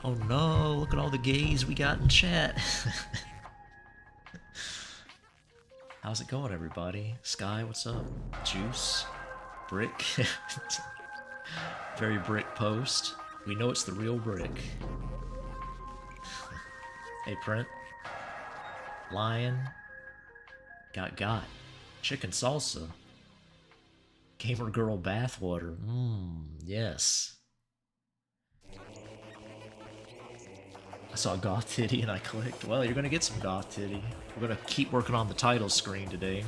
Oh no, look at all the gays we got in chat. How's it going, everybody? Sky, what's up? Juice? Brick? Very brick post. We know it's the real brick. Hey, Print. Lion. Got. Chicken salsa. Gamer girl bathwater. Yes. I saw goth titty and I clicked. Well, you're gonna get some goth titty. We're gonna keep working on the title screen today.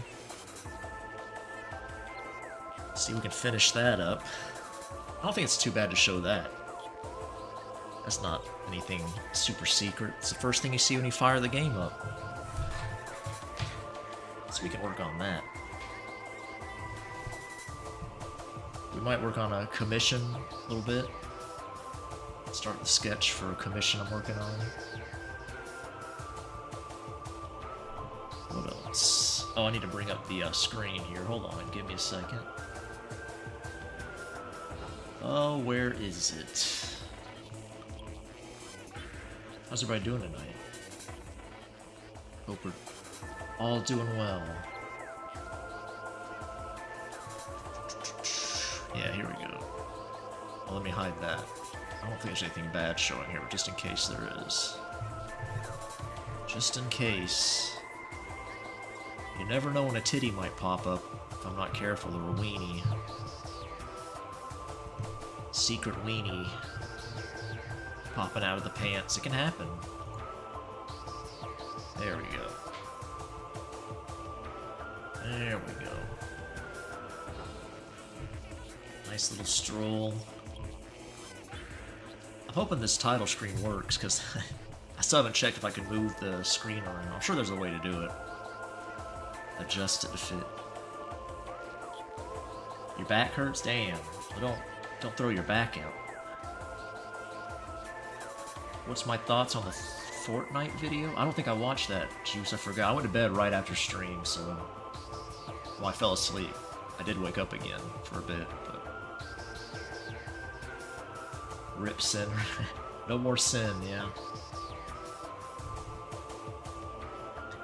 See if we can finish that up. I don't think it's too bad to show that. That's not anything super secret. It's the first thing you see when you fire the game up. So we can work on that. We might work on a commission a little bit. Start the sketch for a commission I'm working on. What else? Oh, I need to bring up the screen here. Hold on, give me a second. Oh, where is it? How's everybody doing tonight? Hope we're all doing well. Yeah, here we go. Well, let me hide that. I don't think there's anything bad showing here, but just in case there is. Just in case. You never know when a titty might pop up if I'm not careful, or a weenie. Secret weenie popping out of the pants. It can happen. There we go. There we go. Nice little stroll. I'm hoping this title screen works, because I still haven't checked if I can move the screen around. I'm sure there's a way to do it. Adjust it to fit. Your back hurts? Damn. Well, don't throw your back out. What's my thoughts on the Fortnite video? I don't think I watched that, Juice. I forgot. I went to bed right after stream, so... Well, I fell asleep. I did wake up again for a bit, but... Rip Sin. No more sin, yeah.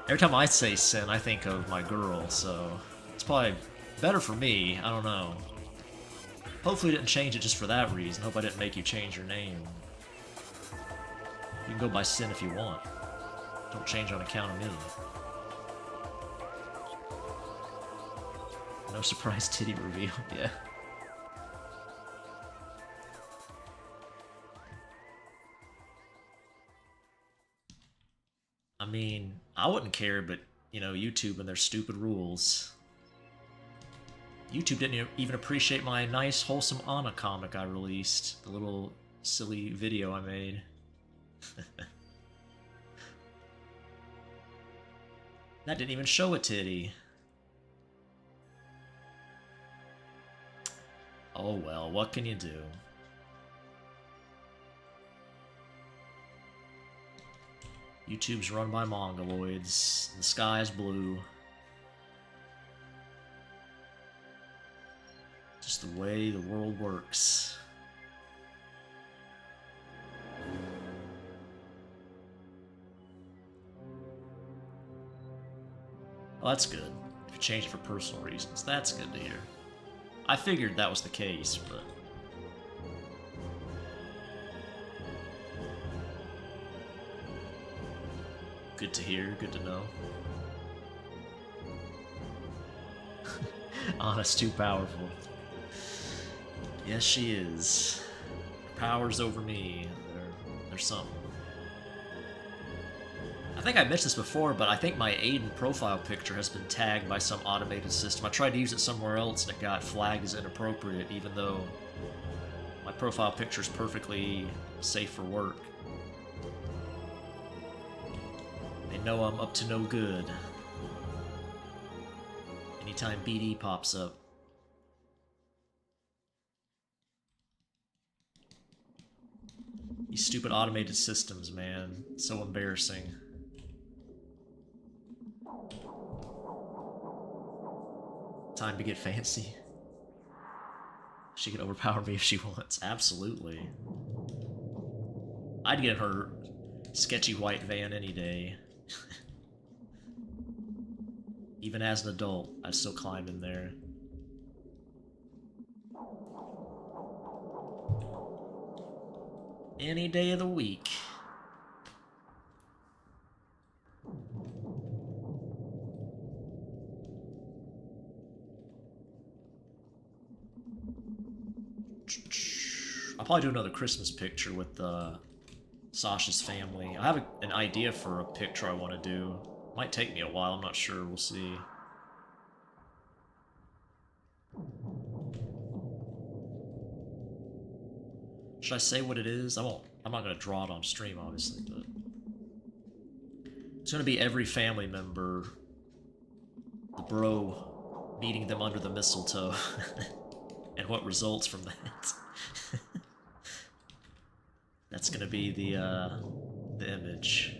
Every time I say sin, I think of my girl, so... It's probably better for me, I don't know. Hopefully I didn't change it just for that reason. Hope I didn't make you change your name. You can go by Sin if you want. Don't change on account of me. No surprise titty reveal, yeah. I mean, I wouldn't care, but, you know, YouTube and their stupid rules. YouTube didn't even appreciate my nice, wholesome Anna comic I released. The little silly video I made. That didn't even show a titty. Oh well, what can you do? YouTube's run by mongoloids. The sky is blue. Just the way the world works. Well, that's good. If you change it for personal reasons, that's good to hear. I figured that was the case, but... Good to hear, good to know. Anna's too powerful. Yes, she is. Her powers over me. They're something. I think I mentioned this before, but I think my Aiden profile picture has been tagged by some automated system. I tried to use it somewhere else and it got flagged as inappropriate, even though my profile picture is perfectly safe for work. They know I'm up to no good. Anytime BD pops up. These stupid automated systems, man. So embarrassing. Time to get fancy. She can overpower me if she wants. Absolutely. I'd get in her sketchy white van any day. Even as an adult, I'd still climb in there. Any day of the week. I'll probably do another Christmas picture with Sasha's family. I have an idea for a picture I want to do. Might take me a while, I'm not sure, we'll see. Should I say what it is? I won't. I'm not going to draw it on stream, obviously, but... It's going to be every family member, the bro, meeting them under the mistletoe, and what results from that. That's going to be the image.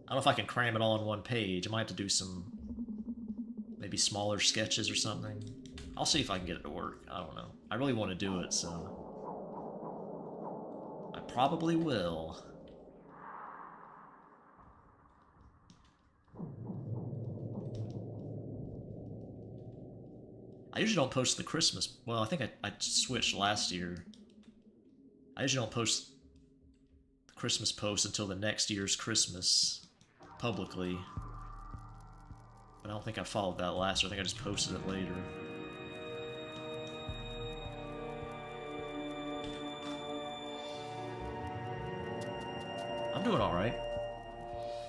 I don't know if I can cram it all on one page. I might have to do some, maybe smaller sketches or something. I'll see if I can get it to work. I don't know. I really want to do it, so... I probably will. I usually don't post the Christmas... Well, I think I switched last year. I usually don't post the Christmas post until the next year's Christmas publicly. But I don't think I followed that last year. I think I just posted it later. I'm doing alright.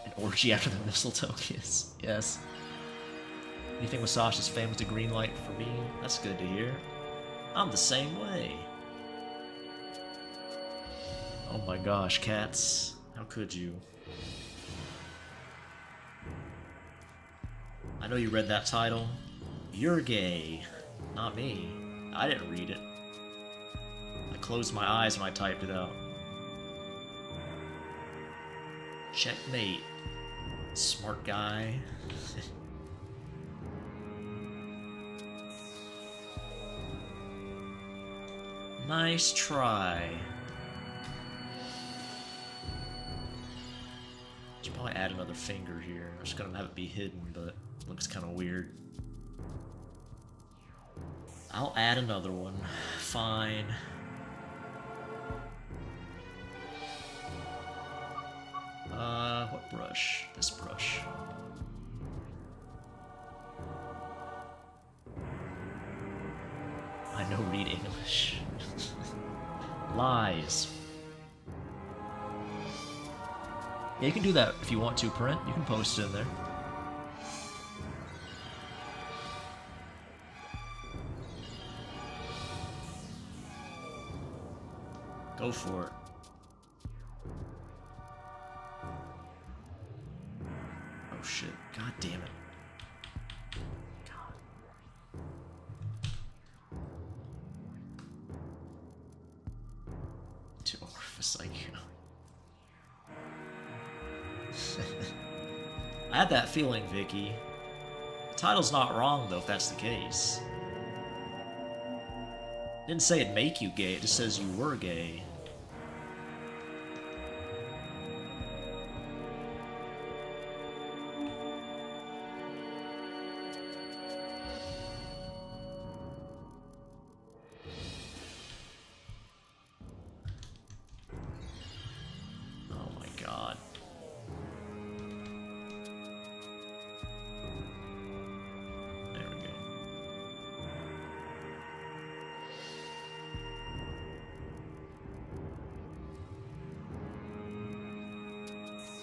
An orgy after the mistletoe kiss. Yes. Anything with Sasha's family's the green light for me. That's good to hear. I'm the same way. Oh my gosh, cats. How could you? I know you read that title. You're gay. Not me. I didn't read it. I closed my eyes when I typed it out. Checkmate. Smart guy. Nice try. Should probably add another finger here. I'm just gonna have it be hidden, but it looks kind of weird. I'll add another one. Fine. What brush? This brush. I know read English. Lies. Yeah, you can do that if you want to, print. You can post it in there. Go for it. Oh shit. God damn it. God. Too orifice IQ. I had that feeling, Vicky. The title's not wrong, though, if that's the case. It didn't say it'd make you gay, it just says you were gay.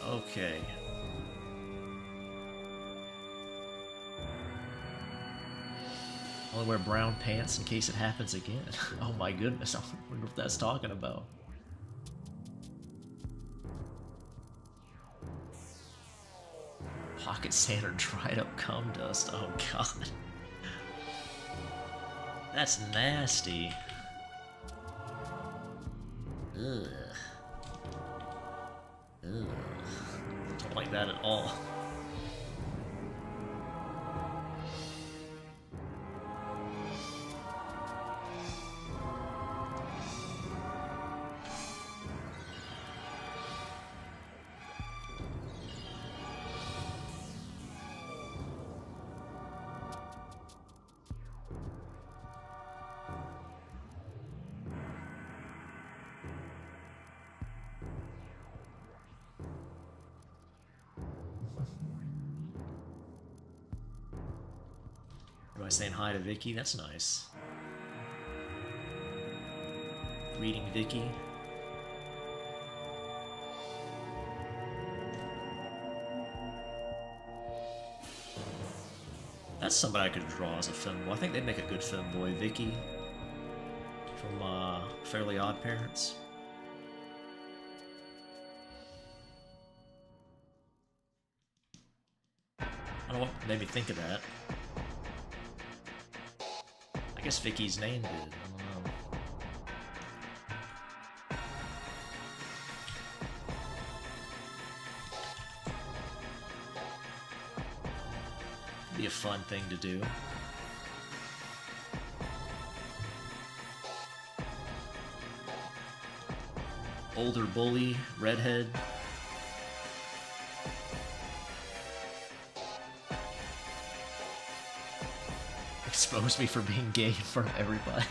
Okay. Only wear brown pants in case it happens again. Oh my goodness, I wonder what that's talking about. Pocket sand or dried up cum dust. Oh god. That's nasty. Ugh. Ugh. Don't like that at all. Everybody saying hi to Vicky, that's nice. Reading Vicky. That's somebody I could draw as a femboy. I think they'd make a good femboy. Vicky from Fairly Odd Parents. I don't know what made me think of that. I guess Vicky's name did. I don't know. Be a fun thing to do. Older bully, redhead. Expose me for being gay in front of everybody.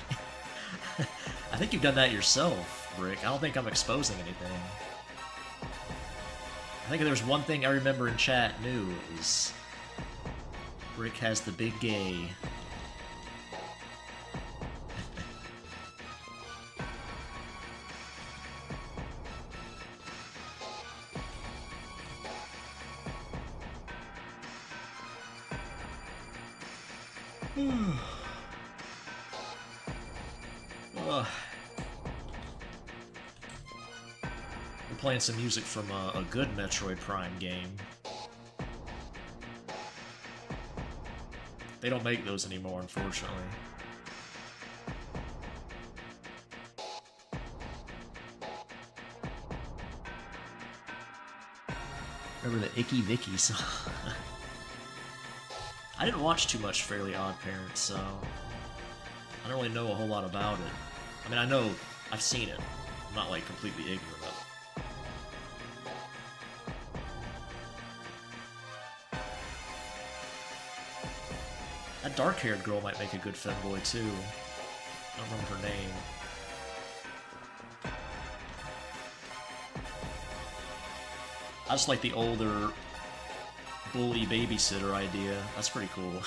I think you've done that yourself, Brick. I don't think I'm exposing anything. I think if there's one thing I remember in chat knew, it was Brick has the big gay. We're playing some music from a good Metroid Prime game. They don't make those anymore, unfortunately. Remember the Icky Vicky song? I didn't watch too much Fairly Odd Parents, so I don't really know a whole lot about it. I mean, I know I've seen it. I'm not, like, completely ignorant of it. That dark-haired girl might make a good femboy, too. I don't remember her name. I just like the older bully babysitter idea. That's pretty cool.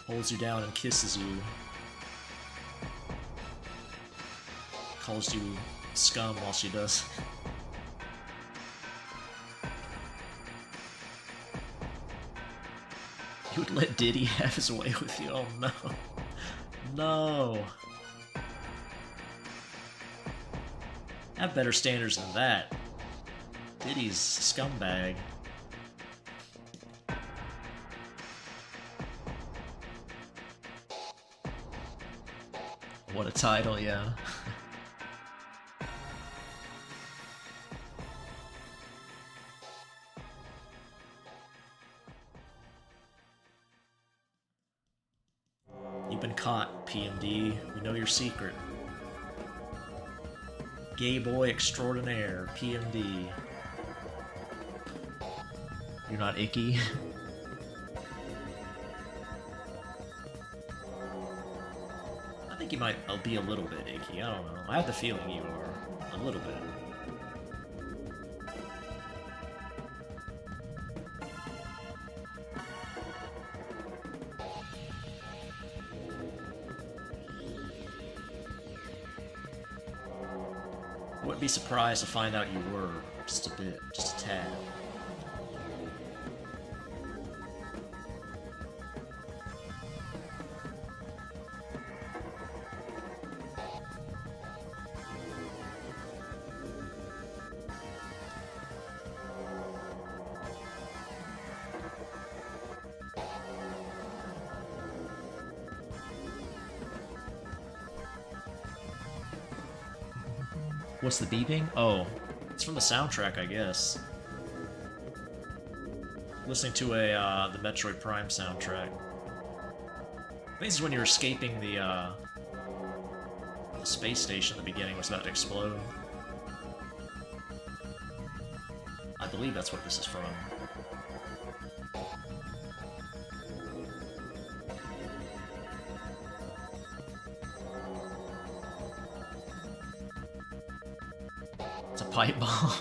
Holds you down and kisses you. Calls you scum while she does. You would let Diddy have his way with you? Oh no. No. Have better standards than that. Diddy's a scumbag. What a title, yeah. You've been caught, PMD. We know your secret. Gay boy extraordinaire, PMD. You're not icky. I think you might be a little bit icky. I don't know. I have the feeling you are. A little bit. Wouldn't be surprised to find out you were. Just a bit. Just a tad. What's the beeping? Oh, it's from the soundtrack, I guess. Listening to the Metroid Prime soundtrack. I think this is when you're escaping the space station at the beginning was about to explode. I believe that's what this is from. pipe bomb.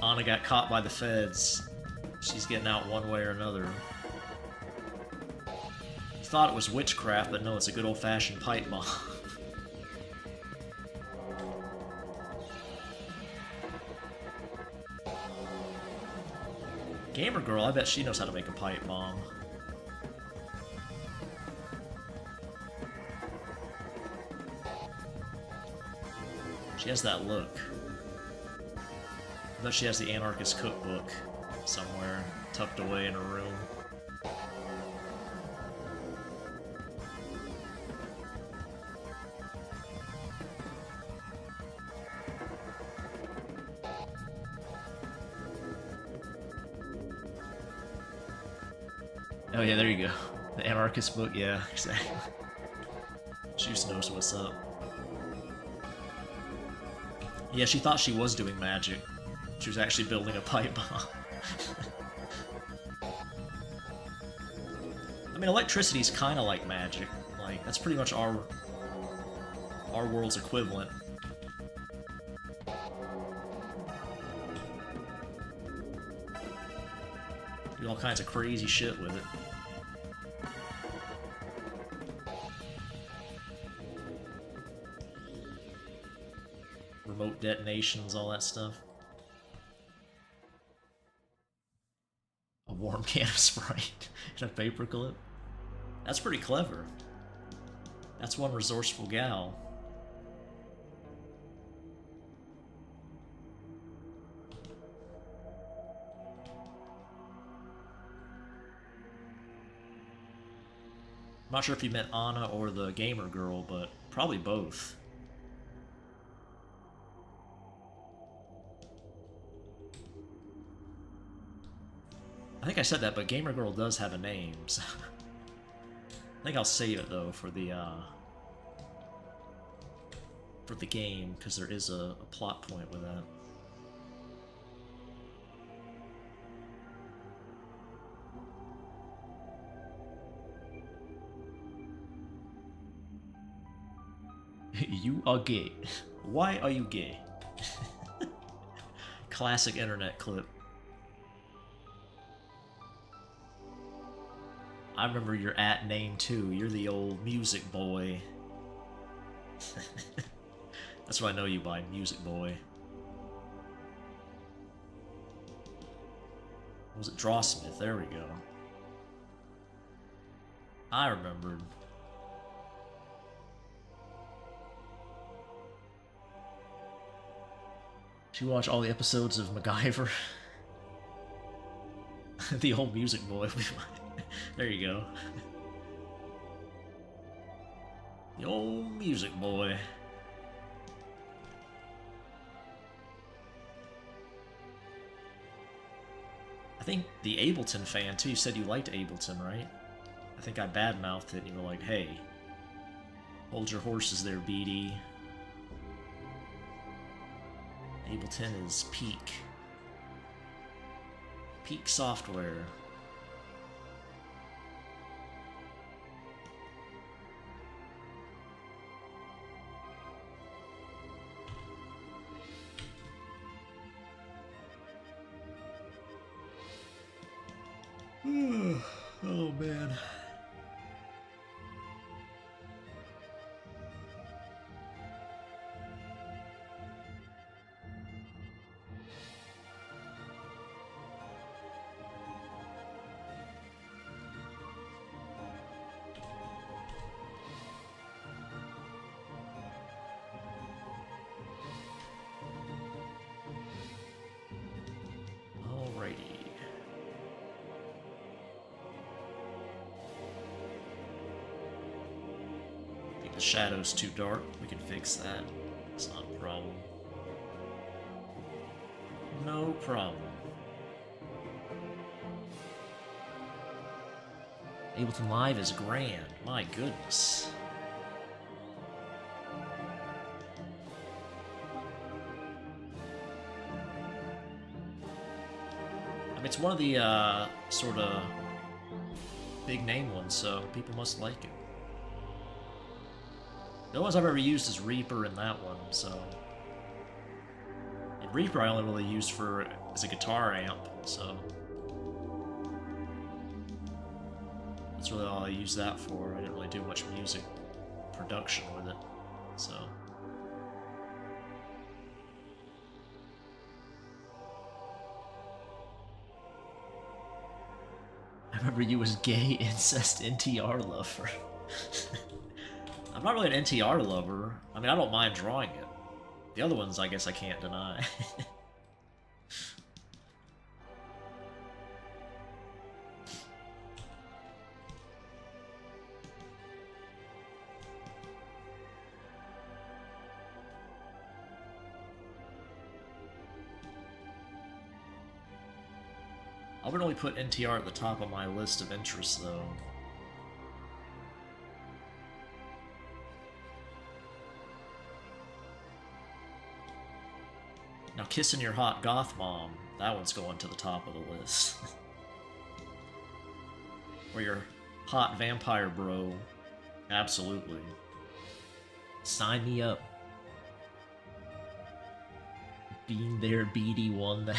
Anna got caught by the feds. She's getting out one way or another. Thought it was witchcraft, but no, it's a good old-fashioned pipe bomb. Gamer girl, I bet she knows how to make a pipe bomb. She has that look. I bet she has the anarchist cookbook somewhere, tucked away in her room. Oh yeah, there you go. The anarchist book, yeah, exactly. Juice knows what's up. Yeah, she thought she was doing magic. She was actually building a pipe bomb. I mean, electricity's kind of like magic. Like, that's pretty much our world's equivalent. Do all kinds of crazy shit with it. Remote detonations, all that stuff. A warm can of Sprite and a paperclip. That's pretty clever. That's one resourceful gal. I'm not sure if you meant Anna or the gamer girl, but probably both. I think I said that, but gamer girl does have a name, so I think I'll save it though for the game, because there is a plot point with that. You are gay. Why are you gay? Classic internet clip. I remember your @ name too. You're the old music boy. That's what I know you by, music boy. Was it Drawsmith? There we go. I remembered. Did you watch all the episodes of MacGyver? The old music boy. There you go. The old music boy. I think the Ableton fan too, you said you liked Ableton, right? I think I badmouthed it and you were like, hey, hold your horses there, BD. Ableton is peak. Peak software. Oh man. The shadow's too dark. We can fix that. It's not a problem. No problem. Ableton Live is grand. My goodness. I mean, it's one of the sort of big name ones, so people must like it. The only ones I've ever used is Reaper and that one, so... And Reaper I only really used for as a guitar amp, so... That's really all I used that for. I didn't really do much music production with it, so... I remember you as gay incest NTR lover. I'm not really an NTR lover. I mean, I don't mind drawing it. The other ones, I guess I can't deny. I would only put NTR at the top of my list of interests, though. Now, Kissing Your Hot Goth Mom, that one's going to the top of the list. Or your hot vampire bro. Absolutely. Sign me up. Being there, BD won that.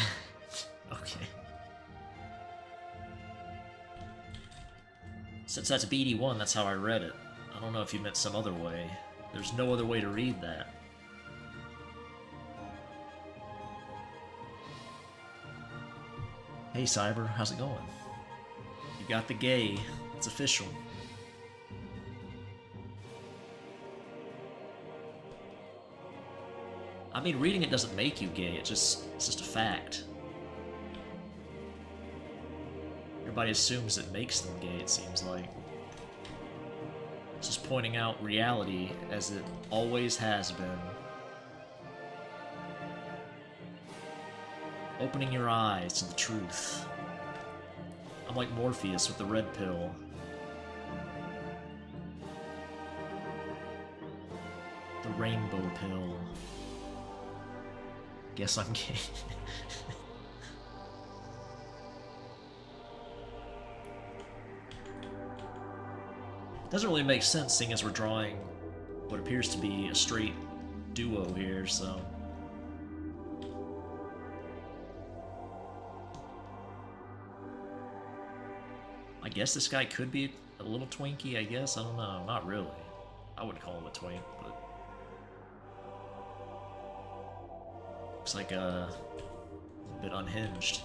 Okay. Since that's BD1, that's how I read it. I don't know if you meant some other way. There's no other way to read that. Hey Cyber, how's it going? You got the gay. It's official. I mean, reading it doesn't make you gay, it's just a fact. Everybody assumes it makes them gay, it seems like. It's just pointing out reality as it always has been. Opening your eyes to the truth. I'm like Morpheus with the red pill. The rainbow pill. Guess I'm gay. Doesn't really make sense, seeing as we're drawing what appears to be a straight duo here, so... I guess this guy could be a little twinky, I guess? I don't know. Not really. I wouldn't call him a twink, but... Looks like a bit unhinged.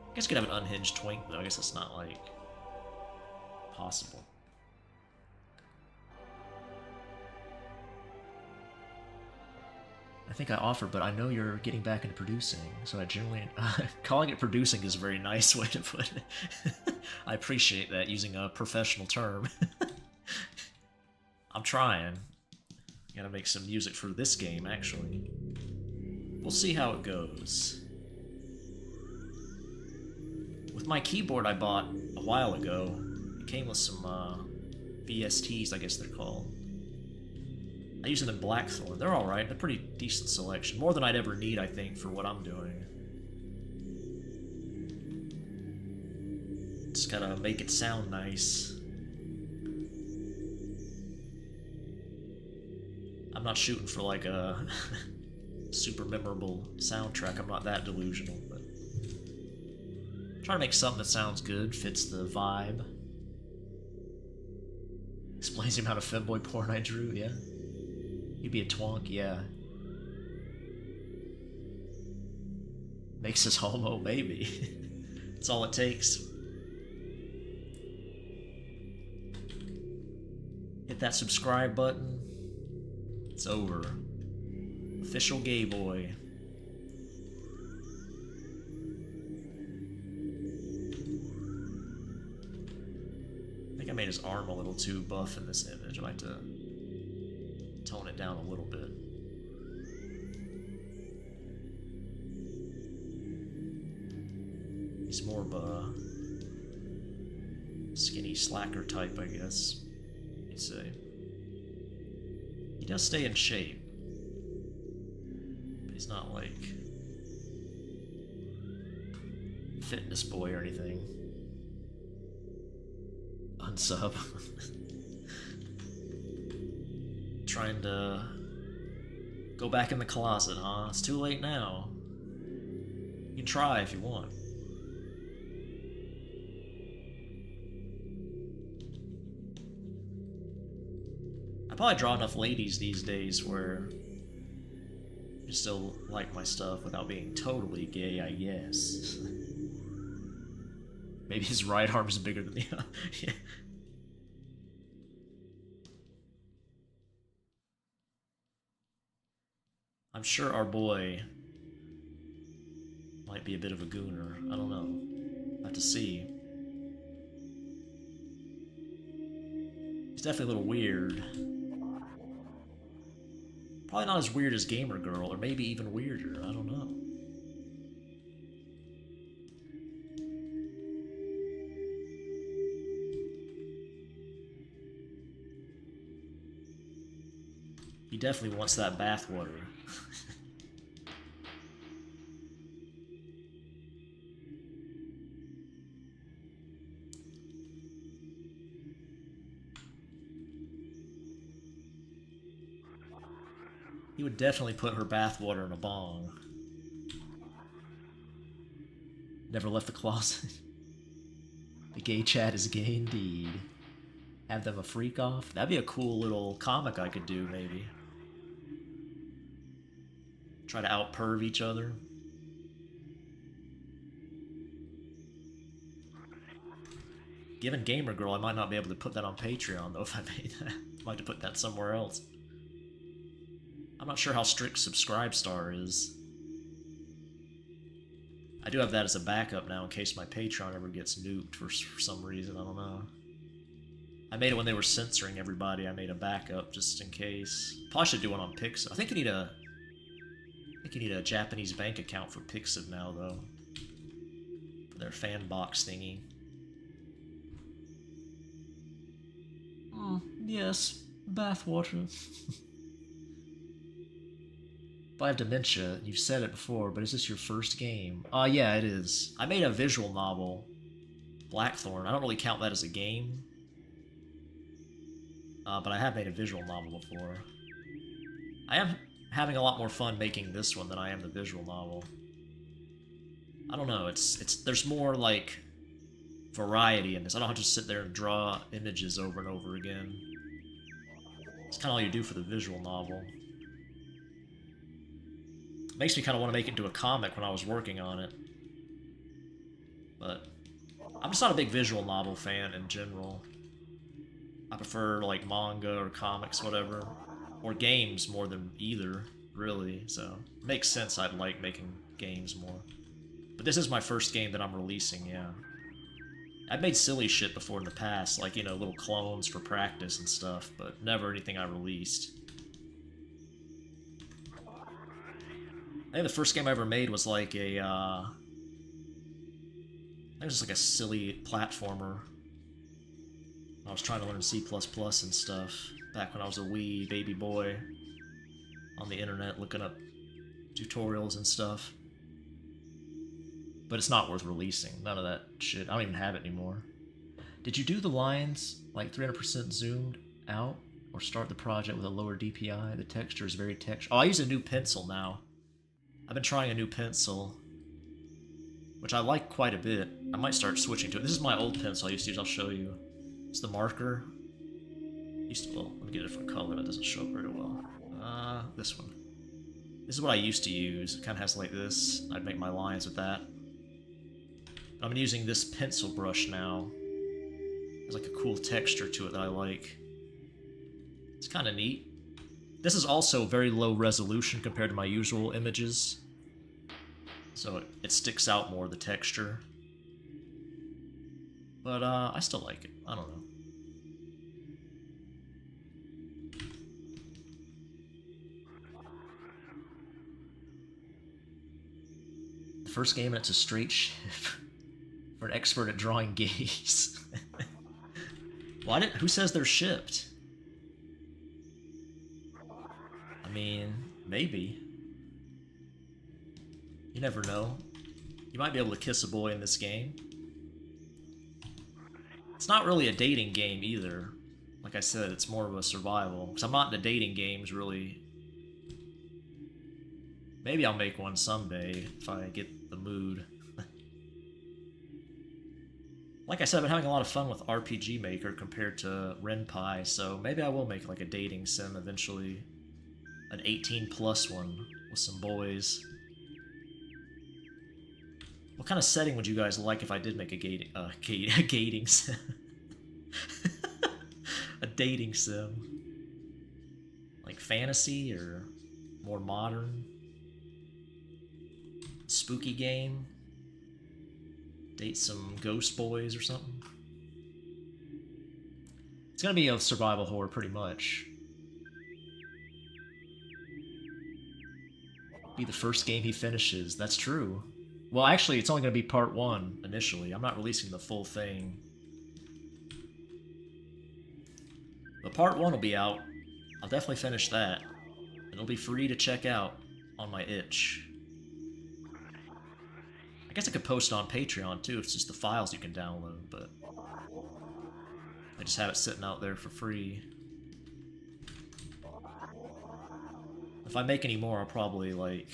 I guess you could have an unhinged twink, though. I guess that's not, like, possible. I think I offered, but I know you're getting back into producing, so I generally... calling it producing is a very nice way to put it. I appreciate that, using a professional term. I'm trying. Gotta make some music for this game, actually. We'll see how it goes. With my keyboard I bought a while ago, it came with some VSTs, I guess they're called. I use them in Blackthorn. They're alright. They're pretty decent selection. More than I'd ever need, I think, for what I'm doing. Just gotta make it sound nice. I'm not shooting for like a super memorable soundtrack. I'm not that delusional, but I'm trying to make something that sounds good, fits the vibe. Explains the amount of femboy porn I drew, yeah. You'd be a twonk, yeah. Makes us homo, maybe. That's all it takes. Hit that subscribe button. It's over. Official gay boy. I think I made his arm a little too buff in this image. I like to tone it down a little bit. He's more of a skinny slacker type, I guess you'd say. He does stay in shape, but he's not like fitness boy or anything. Unsub. Trying to go back in the closet, huh? It's too late now. You can try if you want. I probably draw enough ladies these days where you still like my stuff without being totally gay, I guess. Maybe his right arm is bigger than the other. Yeah. I'm sure our boy might be a bit of a gooner. I don't know. I have to see. He's definitely a little weird. Probably not as weird as Gamer Girl, or maybe even weirder. I don't know. He definitely wants that bathwater. He would definitely put her bathwater in a bong. Never left the closet. The gay chat is gay indeed. Have them a freak off? That'd be a cool little comic I could do, maybe. Try to out-perv each other. Given Gamer Girl, I might not be able to put that on Patreon, though, if I made that. I might have to put that somewhere else. I'm not sure how strict Subscribestar is. I do have that as a backup now in case my Patreon ever gets nuked for some reason, I don't know. I made it when they were censoring everybody, I made a backup just in case. Probably should do one on Pixiv. I think you need a Japanese bank account for Pixiv now, though. For their fan box thingy. Yes, bathwater. If I have dementia, you've said it before, but is this your first game? Yeah, it is. I made a visual novel, Blackthorn. I don't really count that as a game. But I have made a visual novel before. I am having a lot more fun making this one than I am the visual novel. I don't know, there's more, like, variety in this. I don't have to sit there and draw images over and over again. It's kind of all you do for the visual novel. Makes me kind of want to make it into a comic when I was working on it. But I'm just not a big visual novel fan in general. I prefer, like, manga or comics, whatever. Or games more than either, really. So, it makes sense I'd like making games more. But this is my first game that I'm releasing, yeah. I've made silly shit before in the past, like, you know, little clones for practice and stuff, but never anything I released. I think the first game I ever made was like a, I think it was like a silly platformer. I was trying to learn C++ and stuff back when I was a wee baby boy on the internet looking up tutorials and stuff. But it's not worth releasing. None of that shit. I don't even have it anymore. Did you do the lines like 300% zoomed out or start the project with a lower DPI? The texture is very texture. Oh, I use a new pencil now. I've been trying a new pencil, which I like quite a bit. I might start switching to it. This is my old pencil I used to use. I'll show you. It's the marker. Well, let me get a different color. That doesn't show up very well. This one. This is what I used to use. It kind of has like this. I'd make my lines with that. But I'm using this pencil brush now. There's like a cool texture to it that I like. It's kind of neat. This is also very low resolution compared to my usual images. So it sticks out more, the texture. But I still like it. I don't know. The first game and it's a straight ship. For an expert at drawing gays. Who says they're shipped? I mean, maybe. You never know. You might be able to kiss a boy in this game. It's not really a dating game either. Like I said, it's more of a survival. Because I'm not into dating games, really. Maybe I'll make one someday if I get the mood. Like I said, I've been having a lot of fun with RPG Maker compared to Ren'Py, so maybe I will make like a dating sim eventually. An 18+ one with some boys. What kind of setting would you guys like if I did make a gating sim? A dating sim. Like fantasy or more modern? Spooky game? Date some ghost boys or something? It's gonna be a survival horror pretty much. Be the first game he finishes. That's true. Well, actually, it's only gonna be part 1 initially. I'm not releasing the full thing. But part 1 will be out. I'll definitely finish that. It'll be free to check out on my itch. I guess I could post it on Patreon too, it's just the files you can download, but I just have it sitting out there for free. If I make any more, I'll probably, like,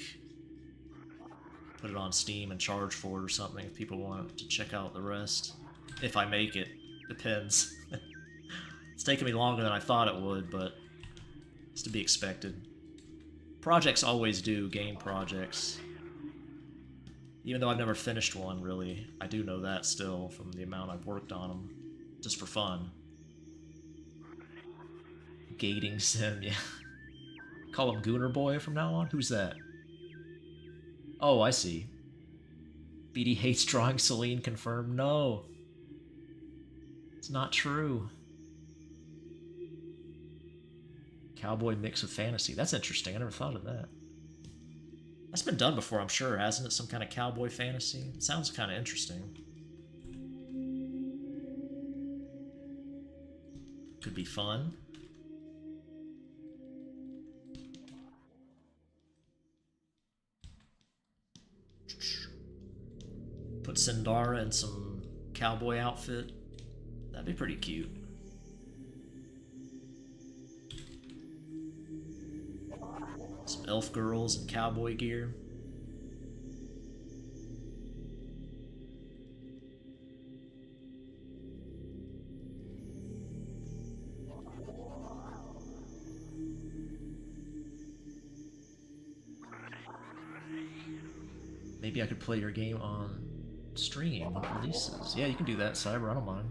put it on Steam and charge for it or something if people want to check out the rest. If I make it. Depends. It's taken me longer than I thought it would, but it's to be expected. Projects always do, game projects. Even though I've never finished one, really. I do know that still from the amount I've worked on them. Just for fun. Gating sim, yeah. Call him Gooner Boy from now on? Who's that? Oh, I see. BD hates drawing Celine confirmed. No. It's not true. Cowboy mix with fantasy. That's interesting. I never thought of that. That's been done before, I'm sure, hasn't it? Some kind of cowboy fantasy? It sounds kind of interesting. Could be fun. Put Sindara in some cowboy outfit. That'd be pretty cute. Some elf girls in cowboy gear. Maybe I could play your game on stream when it releases. Yeah, you can do that, Cyber. I don't mind.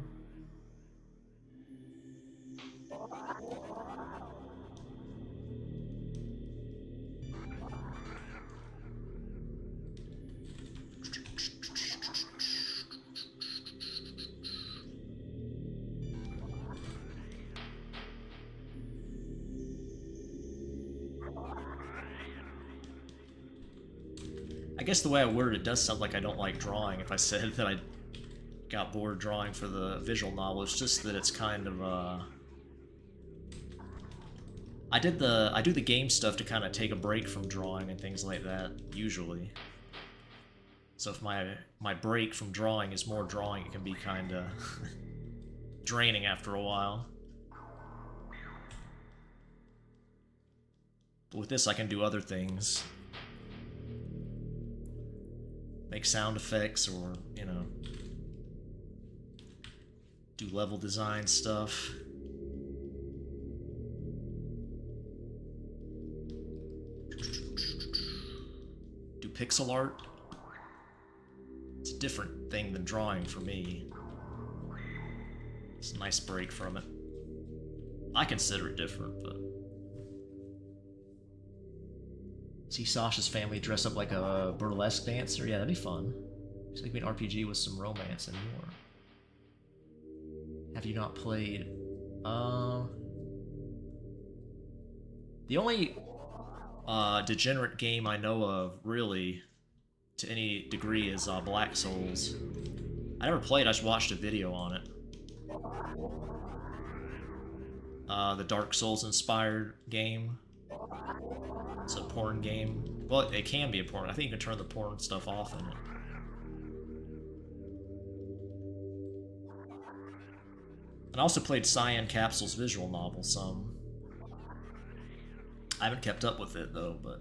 I guess the way I word it does sound like I don't like drawing. If I said that I got bored drawing for the visual novel, it's just that it's kind of I do the game stuff to kind of take a break from drawing and things like that usually. So if my break from drawing is more drawing, it can be kind of draining after a while. But with this, I can do other things. Make sound effects or, you know, do level design stuff. Do pixel art. It's a different thing than drawing for me. It's a nice break from it. I consider it different, but... See Sasha's family dress up like a burlesque dancer? Yeah, that'd be fun. Just like an RPG with some romance and more. Have you not played? The only degenerate game I know of, really, to any degree, is Black Souls. I never played, I just watched a video on it. The Dark Souls-inspired game. It's a porn game. Well, it can be a porn. I think you can turn the porn stuff off in it. And I also played Cyan Capsule's visual novel some. I haven't kept up with it though, but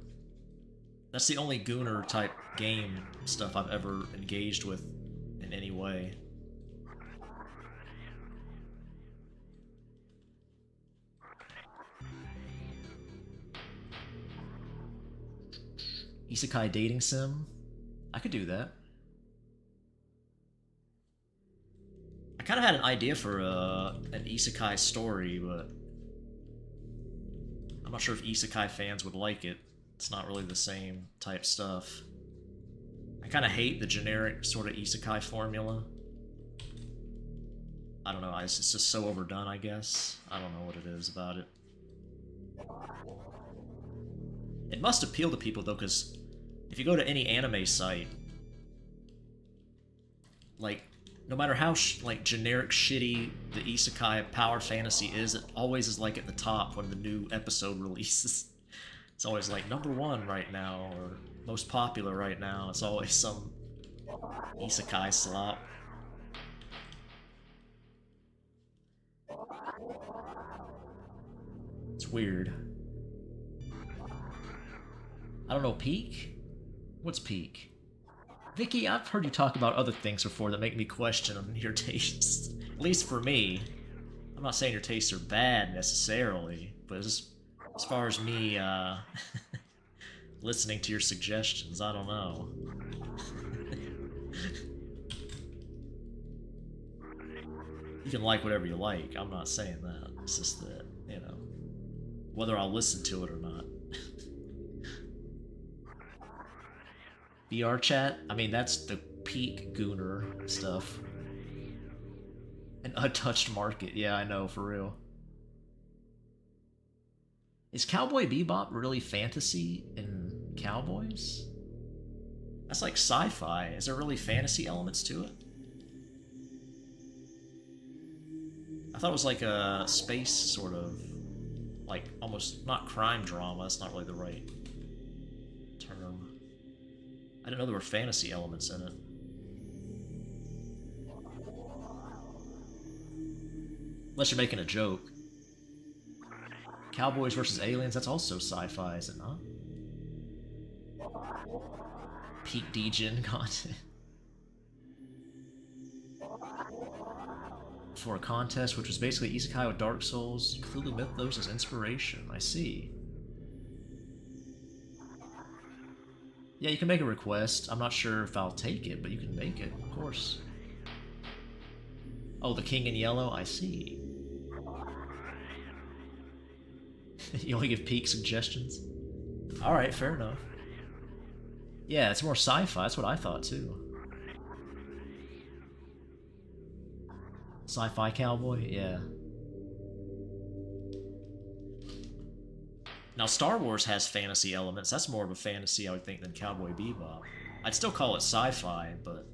that's the only Gooner type game stuff I've ever engaged with in any way. Isekai dating sim? I could do that. I kind of had an idea for an isekai story, but I'm not sure if isekai fans would like it. It's not really the same type stuff. I kind of hate the generic sort of isekai formula. I don't know, it's just so overdone, I guess. I don't know what it is about it. It must appeal to people, though, because if you go to any anime site, like, no matter how like generic shitty the isekai power fantasy is, it always is like at the top when the new episode releases. It's always like #1 right now, or most popular right now. It's always some isekai slop. It's weird. I don't know, peak? What's peak? Vicky, I've heard you talk about other things before that make me question your tastes. At least for me. I'm not saying your tastes are bad necessarily, but as far as me listening to your suggestions, I don't know. You can like whatever you like, I'm not saying that. It's just that, you know, whether I'll listen to it or not. VR chat? I mean, that's the peak Gooner stuff. An untouched market. Yeah, I know, for real. Is Cowboy Bebop really fantasy in Cowboys? That's like sci-fi. Is there really fantasy elements to it? I thought it was like a space sort of, like, almost, not crime drama, that's not really the right term. I didn't know there were fantasy elements in it. Unless you're making a joke. Cowboys versus aliens, that's also sci-fi, is it not? Peak D-Gen content. For a contest, which was basically Isekai with Dark Souls, Cthulhu Mythos as inspiration. I see. Yeah, you can make a request. I'm not sure if I'll take it, but you can make it, of course. Oh, the King in Yellow? I see. You only give peak suggestions? Alright, fair enough. Yeah, it's more sci-fi, that's what I thought too. Sci-fi cowboy? Yeah. Now, Star Wars has fantasy elements. That's more of a fantasy, I would think, than Cowboy Bebop. I'd still call it sci-fi, but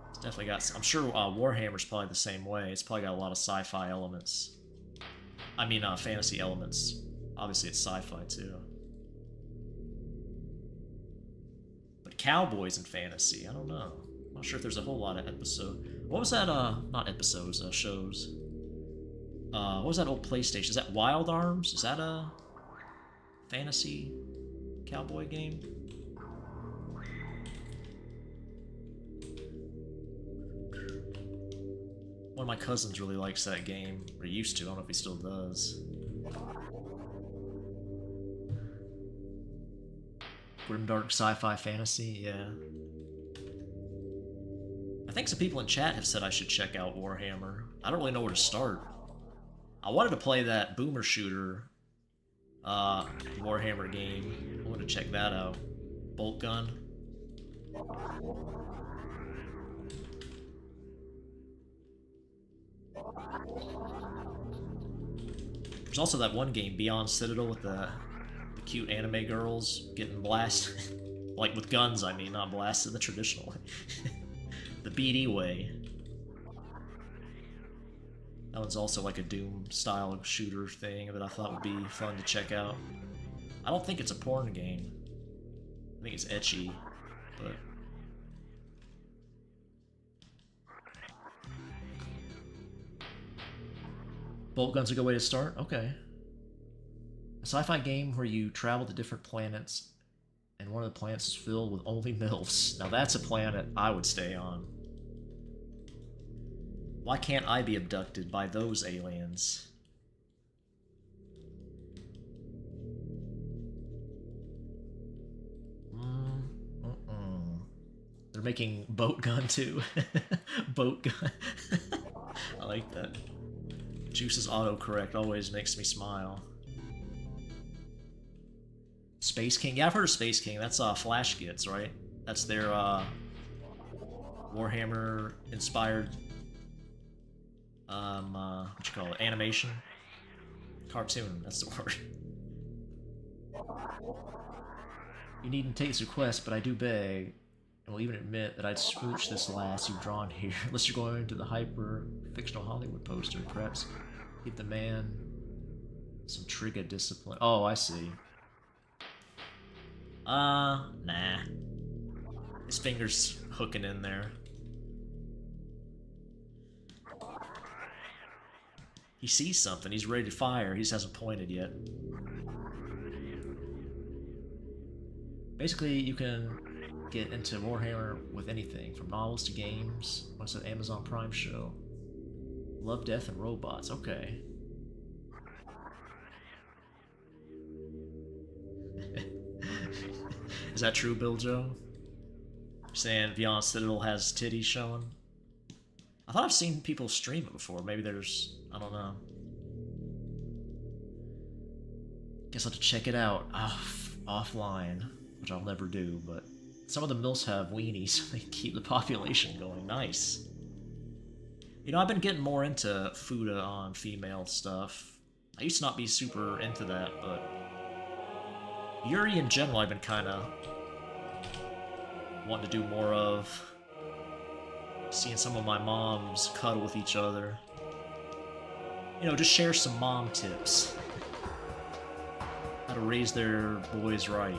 it's definitely got... I'm sure Warhammer's probably the same way. It's probably got a lot of sci-fi elements. I mean, fantasy elements. Obviously, it's sci-fi, too. But Cowboys and fantasy, I don't know. I'm not sure if there's a whole lot of episodes. What was that, not episodes, shows? What was that old PlayStation? Is that Wild Arms? Is that a fantasy cowboy game? One of my cousins really likes that game, or used to, I don't know if he still does. Grimdark sci-fi fantasy, yeah. I think some people in chat have said I should check out Warhammer. I don't really know where to start. I wanted to play that Boomer Shooter Warhammer game. I want to check that out. Bolt Gun. There's also that one game, Beyond Citadel, with the cute anime girls getting blasted. Like with guns, I mean, not blasted the traditional way. The BD way. That one's also like a Doom-style shooter thing that I thought would be fun to check out. I don't think it's a porn game. I think it's ecchi, but... Bolt gun's a good way to start? Okay. A sci-fi game where you travel to different planets, and one of the planets is filled with only milfs. Now that's a planet I would stay on. Why can't I be abducted by those aliens? They're making boat gun too. Boat gun. I like that. Juice's autocorrect always makes me smile. Space King? Yeah, I've heard of Space King. That's Flash Gets, right? That's their Warhammer inspired what you call it? Animation? Cartoon, that's the word. You needn't take this request, but I do beg, and will even admit that I'd smooch this lass you've drawn here, unless you're going to the hyper-fictional Hollywood poster, perhaps give the man some trigger discipline. Oh, I see. Nah. His finger's hooking in there. He sees something, he's ready to fire, he just hasn't pointed yet. Basically, you can get into Warhammer with anything, from novels to games. What's that Amazon Prime show? Love, Death, and Robots. Okay. Is that true, Bill Joe? You're saying Beyond Citadel has titties showing? I thought I've seen people stream it before. Maybe there's... I don't know. Guess I'll have to check it out offline, which I'll never do, but some of the milfs have weenies. They keep the population going. Nice. You know, I've been getting more into Fuda on female stuff. I used to not be super into that, but Yuri in general I've been kind of wanting to do more of. Seeing some of my moms cuddle with each other. You know, just share some mom tips. How to raise their boys right.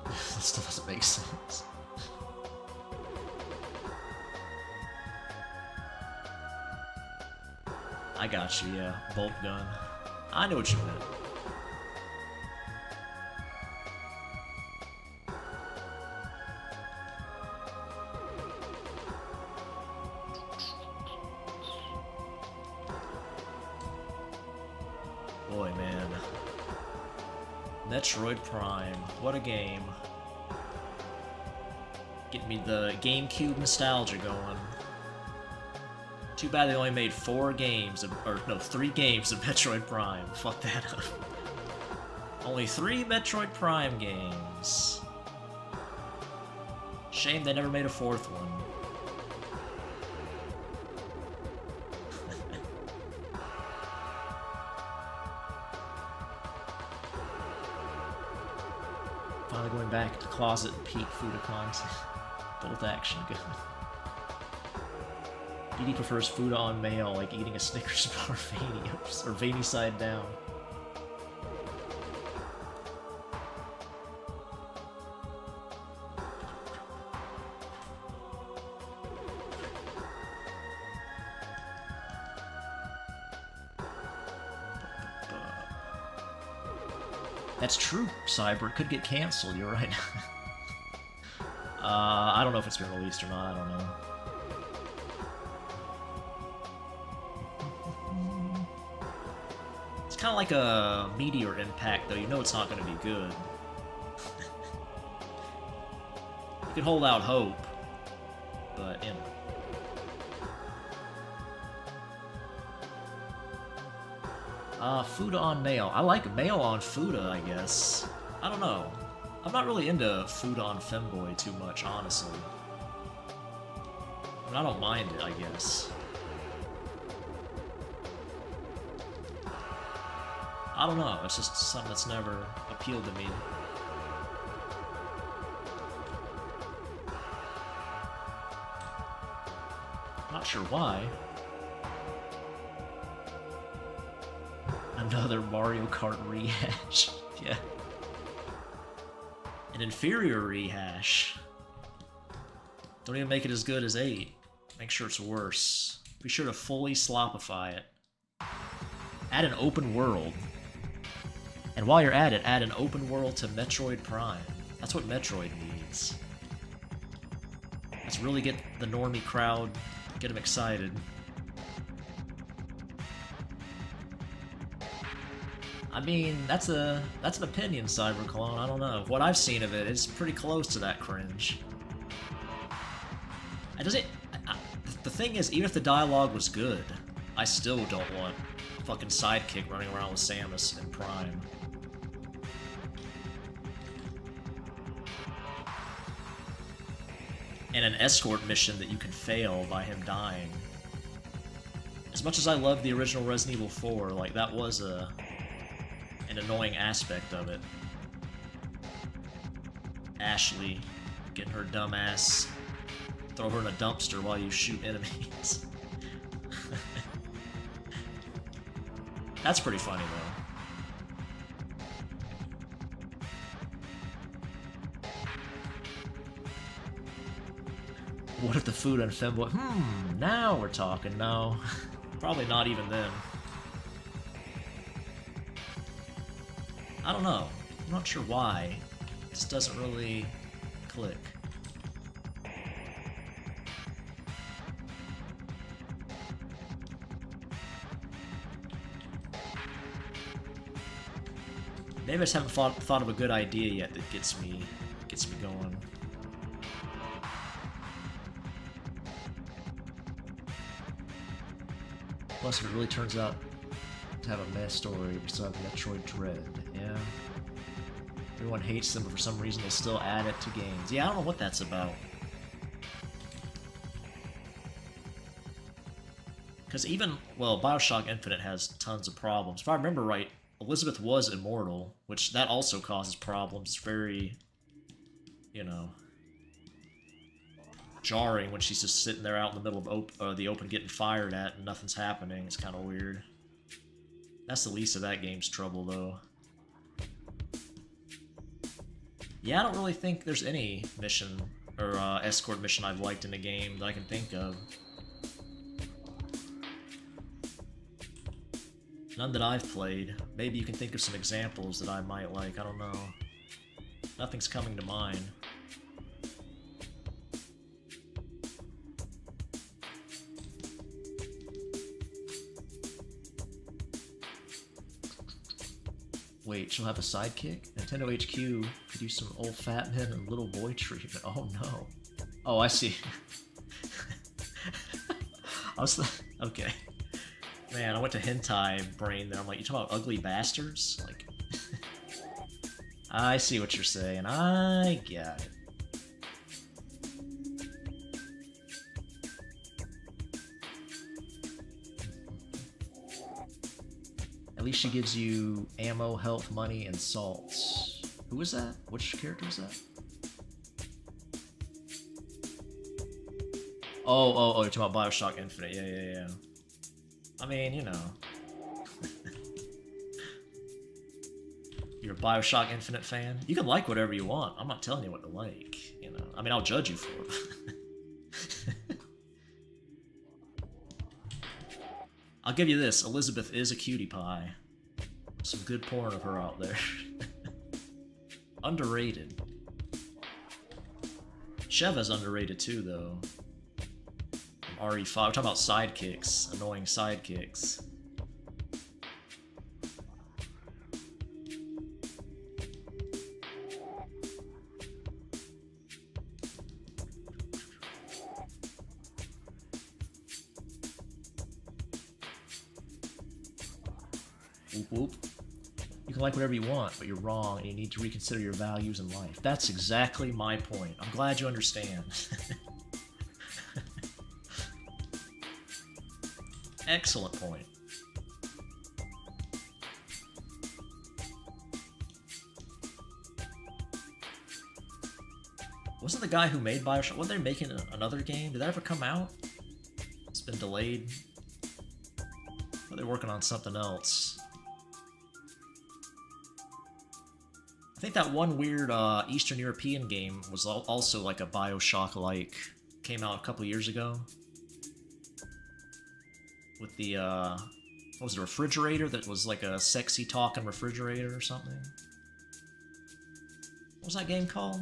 That still doesn't make sense. I got you, yeah. Bolt gun. I know what you meant. Boy, man. Metroid Prime. What a game. Getting me the GameCube nostalgia going. Too bad they only made 4 games, or no, 3 games of Metroid Prime. Fuck that up. Only 3 Metroid Prime games. Shame they never made a 4th one. Finally going back to closet and peak Fuda content. Bolt action gun. DD prefers Fuda on male, like eating a Snickers bar veiny, or veiny side down. That's true, Cyber. It could get canceled, you're right. I don't know if it's been released or not, I don't know. It's kind of like a meteor impact, though. You know it's not going to be good. You can hold out hope, but, you know. Fuda on male. I like male on Fuda, I guess. I don't know. I'm not really into Fuda on femboy too much, honestly. I mean, I don't mind it, I guess. I don't know, it's just something that's never appealed to me. Not sure why. Another Mario Kart rehash. Yeah. An inferior rehash. Don't even make it as good as 8. Make sure it's worse. Be sure to fully slopify it. Add an open world. And while you're at it, add an open world to Metroid Prime. That's what Metroid needs. Let's really get the normie crowd, get them excited. I mean, that's an opinion, Cyberclone. I don't know. What I've seen of it, it's pretty close to that cringe. The thing is, even if the dialogue was good, I still don't want fucking sidekick running around with Samus in Prime. And an escort mission that you can fail by him dying. As much as I love the original Resident Evil 4, like, that was an annoying aspect of it. Ashley getting her dumb ass, throw her in a dumpster while you shoot enemies. That's pretty funny, though. What if the food on Femboy? Now we're talking. No. Probably not even then. I don't know. I'm not sure why. This doesn't really click. Maybe I just haven't thought of a good idea yet that gets me going. Plus, if it really turns out to have a mess story, we still have Metroid Dread. Yeah. Everyone hates them, but for some reason they still add it to games. Yeah, I don't know what that's about. Because even, well, Bioshock Infinite has tons of problems. If I remember right, Elizabeth was immortal, which that also causes problems. It's very, you know, jarring when she's just sitting there out in the middle of the open getting fired at and nothing's happening. It's kind of weird. That's the least of that game's trouble, though. Yeah, I don't really think there's any mission or escort mission I've liked in the game that I can think of. None that I've played. Maybe you can think of some examples that I might like. I don't know. Nothing's coming to mind. Wait, she'll have a sidekick? Nintendo HQ could use some old fat men and little boy treatment. Oh no. Oh, I see. Okay. Man, I went to hentai brain there. I'm like, you talking about ugly bastards? Like, I see what you're saying. I get it. At least she gives you ammo, health, money, and salts. Who is that? Which character is that? Oh, you're talking about Bioshock Infinite. Yeah. I mean, you know. You're a Bioshock Infinite fan? You can like whatever you want. I'm not telling you what to like, you know. I mean, I'll judge you for it. I'll give you this. Elizabeth is a cutie pie. Some good porn of her out there. Underrated. Sheva's underrated too, though. RE5. We're talking about sidekicks. Annoying sidekicks. Whoop whoop. You can like whatever you want, but you're wrong and you need to reconsider your values in life. That's exactly my point. I'm glad you understand. Excellent point. Wasn't the guy who made Bioshock, wasn't they making another game? Did that ever come out? It's been delayed. Or they're working on something else. I think that one weird Eastern European game was also like a Bioshock-like came out a couple years ago. With the, what was it, a refrigerator that was like a sexy talking refrigerator or something? What was that game called?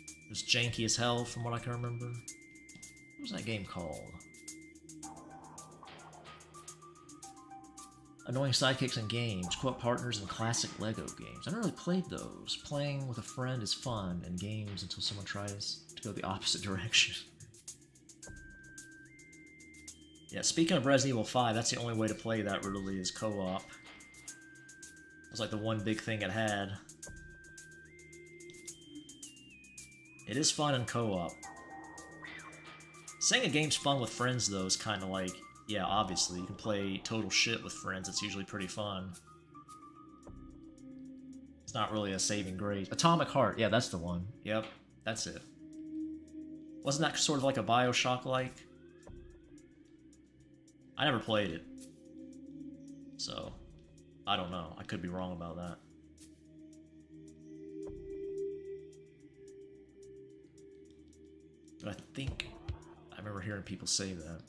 It was janky as hell from what I can remember. What was that game called? Annoying sidekicks in games, co-op partners, and classic Lego games. I never really played those. Playing with a friend is fun in games until someone tries to go the opposite direction. Yeah, speaking of Resident Evil 5, that's the only way to play that really is co-op. It was like the one big thing it had. It is fun in co-op. Saying a game's fun with friends, though, is kind of like, yeah, obviously, you can play total shit with friends, it's usually pretty fun. It's not really a saving grace. Atomic Heart, yeah, that's the one. Yep, that's it. Wasn't that sort of like a Bioshock-like? I never played it. So, I don't know. I could be wrong about that. But I think I remember hearing people say that.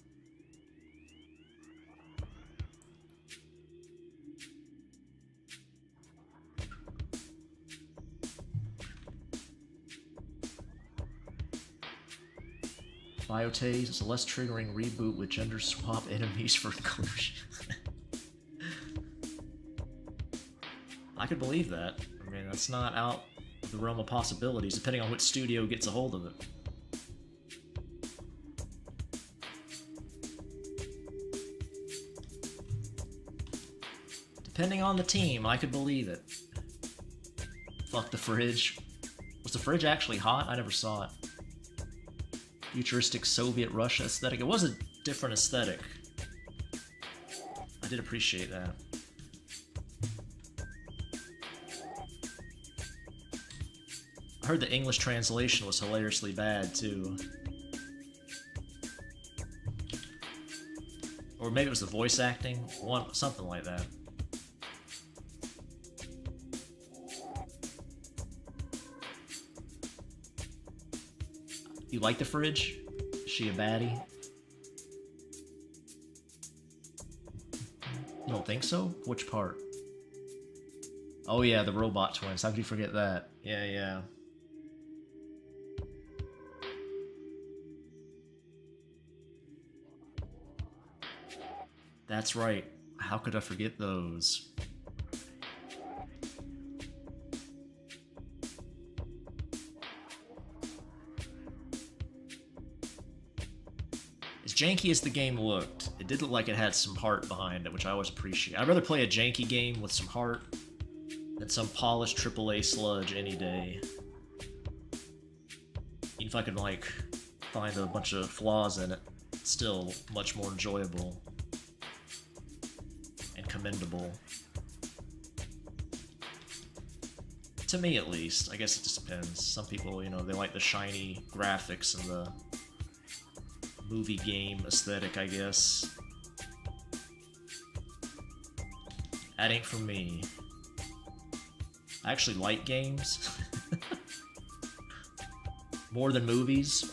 Biotase is a less triggering reboot with gender swap enemies for inclusion. I could believe that. I mean, that's not out of the realm of possibilities, depending on which studio gets a hold of it. Depending on the team, I could believe it. Fuck the fridge. Was the fridge actually hot? I never saw it. Futuristic Soviet Russia aesthetic. It was a different aesthetic. I did appreciate that. I heard the English translation was hilariously bad, too. Or maybe it was the voice acting. Something like that. You like the fridge? Is she a baddie? You don't think so? Which part? Oh yeah, the robot twins. How could you forget that? Yeah, yeah. That's right. How could I forget those? As janky as the game looked, it did look like it had some heart behind it, which I always appreciate. I'd rather play a janky game with some heart than some polished AAA sludge any day. Even if I could, like, find a bunch of flaws in it, it's still much more enjoyable and commendable. To me, at least. I guess it just depends. Some people, you know, they like the shiny graphics and the movie game aesthetic, I guess. That ain't for me. I actually like games. More than movies.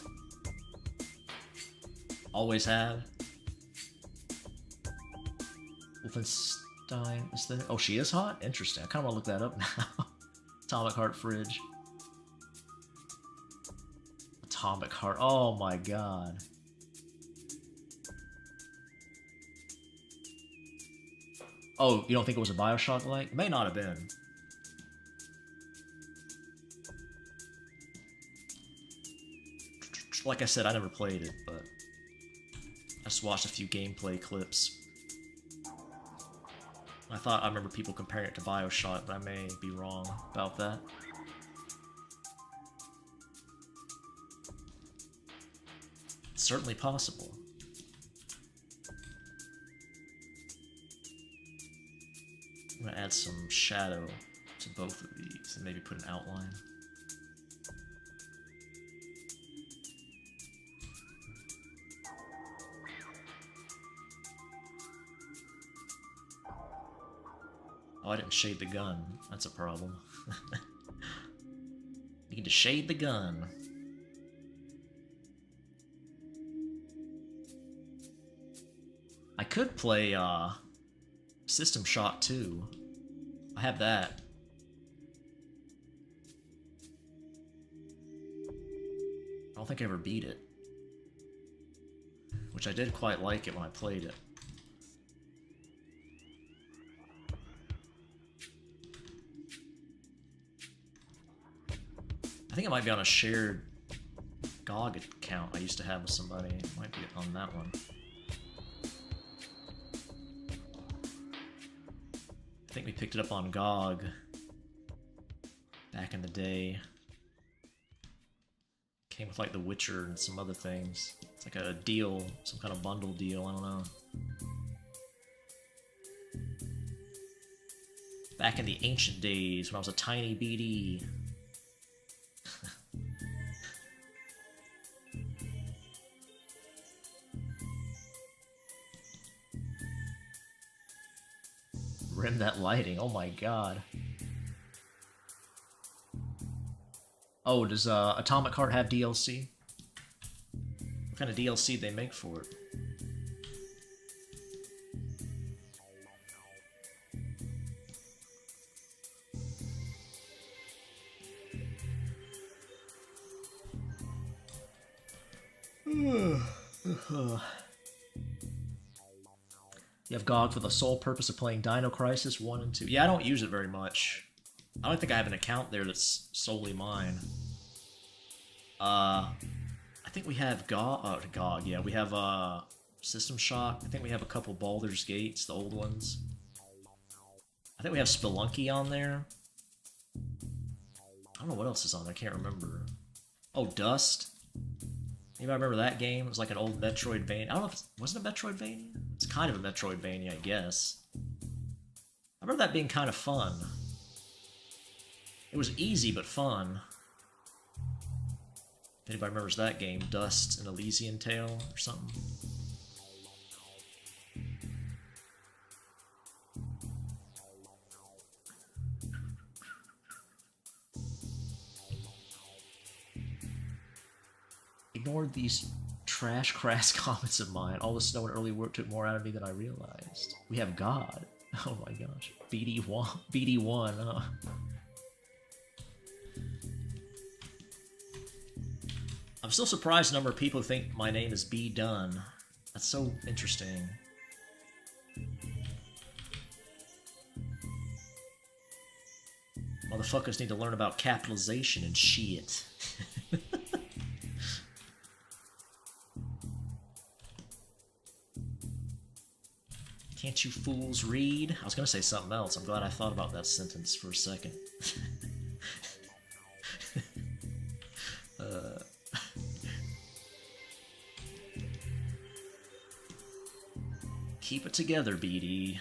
Always have. Wolfenstein aesthetic. Oh, she is hot? Interesting. I kind of want to look that up now. Atomic Heart fridge. Atomic Heart. Oh my god. Oh, you don't think it was a Bioshock-like? It may not have been. Like I said, I never played it, but I just watched a few gameplay clips. I remember people comparing it to Bioshock, but I may be wrong about that. It's certainly possible. I'm gonna add some shadow to both of these and maybe put an outline. Oh, I didn't shade the gun. That's a problem. You can just shade the gun. I could play System Shock 2. I have that. I don't think I ever beat it. Which I did quite like it when I played it. I think it might be on a shared GOG account I used to have with somebody. It might be on that one. I think we picked it up on GOG back in the day. Came with like The Witcher and some other things. It's like a deal, some kind of bundle deal, I don't know. Back in the ancient days when I was a tiny BD. Rim that lighting, oh my god. Oh, does Atomic Heart have DLC? What kind of DLC did they make for it? You have GOG for the sole purpose of playing Dino Crisis 1 and 2. Yeah, I don't use it very much. I don't think I have an account there that's solely mine. I think we have GOG, yeah, we have System Shock. I think we have a couple Baldur's Gates, the old ones. I think we have Spelunky on there. I don't know what else is on there, I can't remember. Oh, Dust. Anybody remember that game? It was like an old Metroidvania. I don't know if wasn't it a Metroidvania? It's kind of a Metroidvania, I guess. I remember that being kind of fun. It was easy, but fun. If anybody remembers that game, Dust, an Elysian Tale, or something. Ignored these trash crass comments of mine. All the snow and early work took more out of me than I realized. We have God. Oh my gosh. BD1. BD1, huh? I'm still surprised the number of people who think my name is B Dunn. That's so interesting. Motherfuckers need to learn about capitalization and shit. Can't you fools read? I was gonna say something else. I'm glad I thought about that sentence for a second. Keep it together, BD.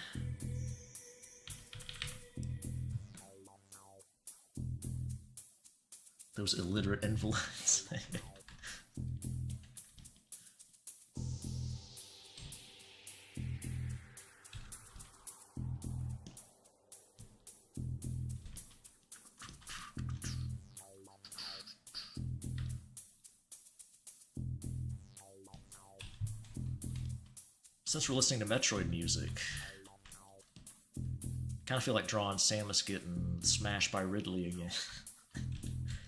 Those illiterate invalids. Since we're listening to Metroid music, kind of feel like drawing Samus getting smashed by Ridley again.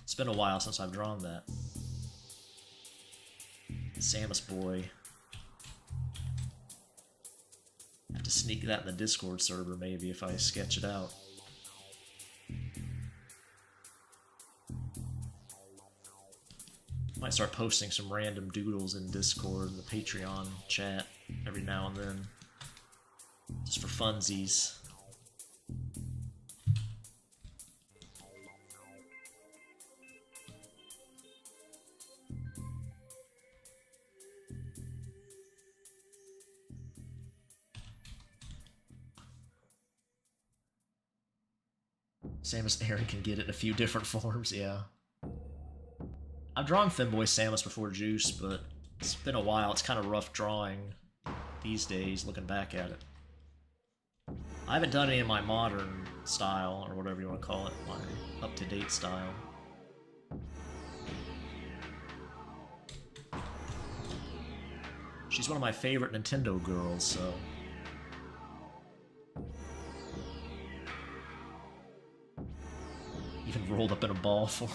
It's been a while since I've drawn that. Samus boy. Have to sneak that in the Discord server maybe if I sketch it out. Might start posting some random doodles in Discord and the Patreon chat every now and then. Just for funsies. Samus Aran can get it in a few different forms, yeah. I've drawn Femboy Samus before Juice, but it's been a while. It's kind of rough drawing these days, looking back at it. I haven't done any of my modern style, or whatever you want to call it, my up-to-date style. She's one of my favorite Nintendo girls, so... Even rolled up in a ball form.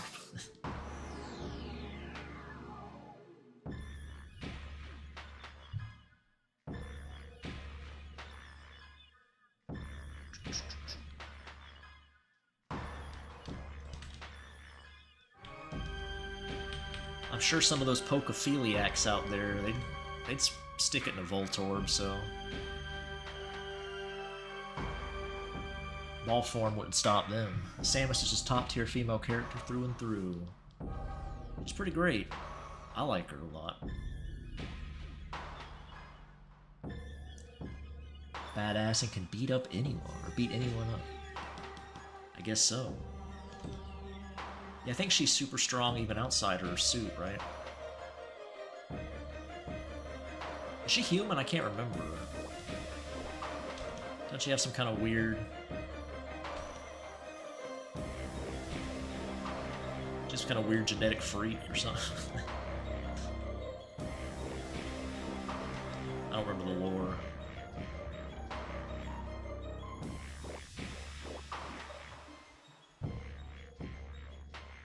I'm sure some of those pokephiliacs out there, they'd stick it in a Voltorb, so... Ball form wouldn't stop them. Samus is just top tier female character through and through. She's pretty great. I like her a lot. Badass and can beat up anyone, or beat anyone up. I guess so. Yeah, I think she's super strong even outside her suit, right? Is she human? I can't remember. Doesn't she have some kind of weird... Just kind of weird genetic freak or something? I don't remember the lore.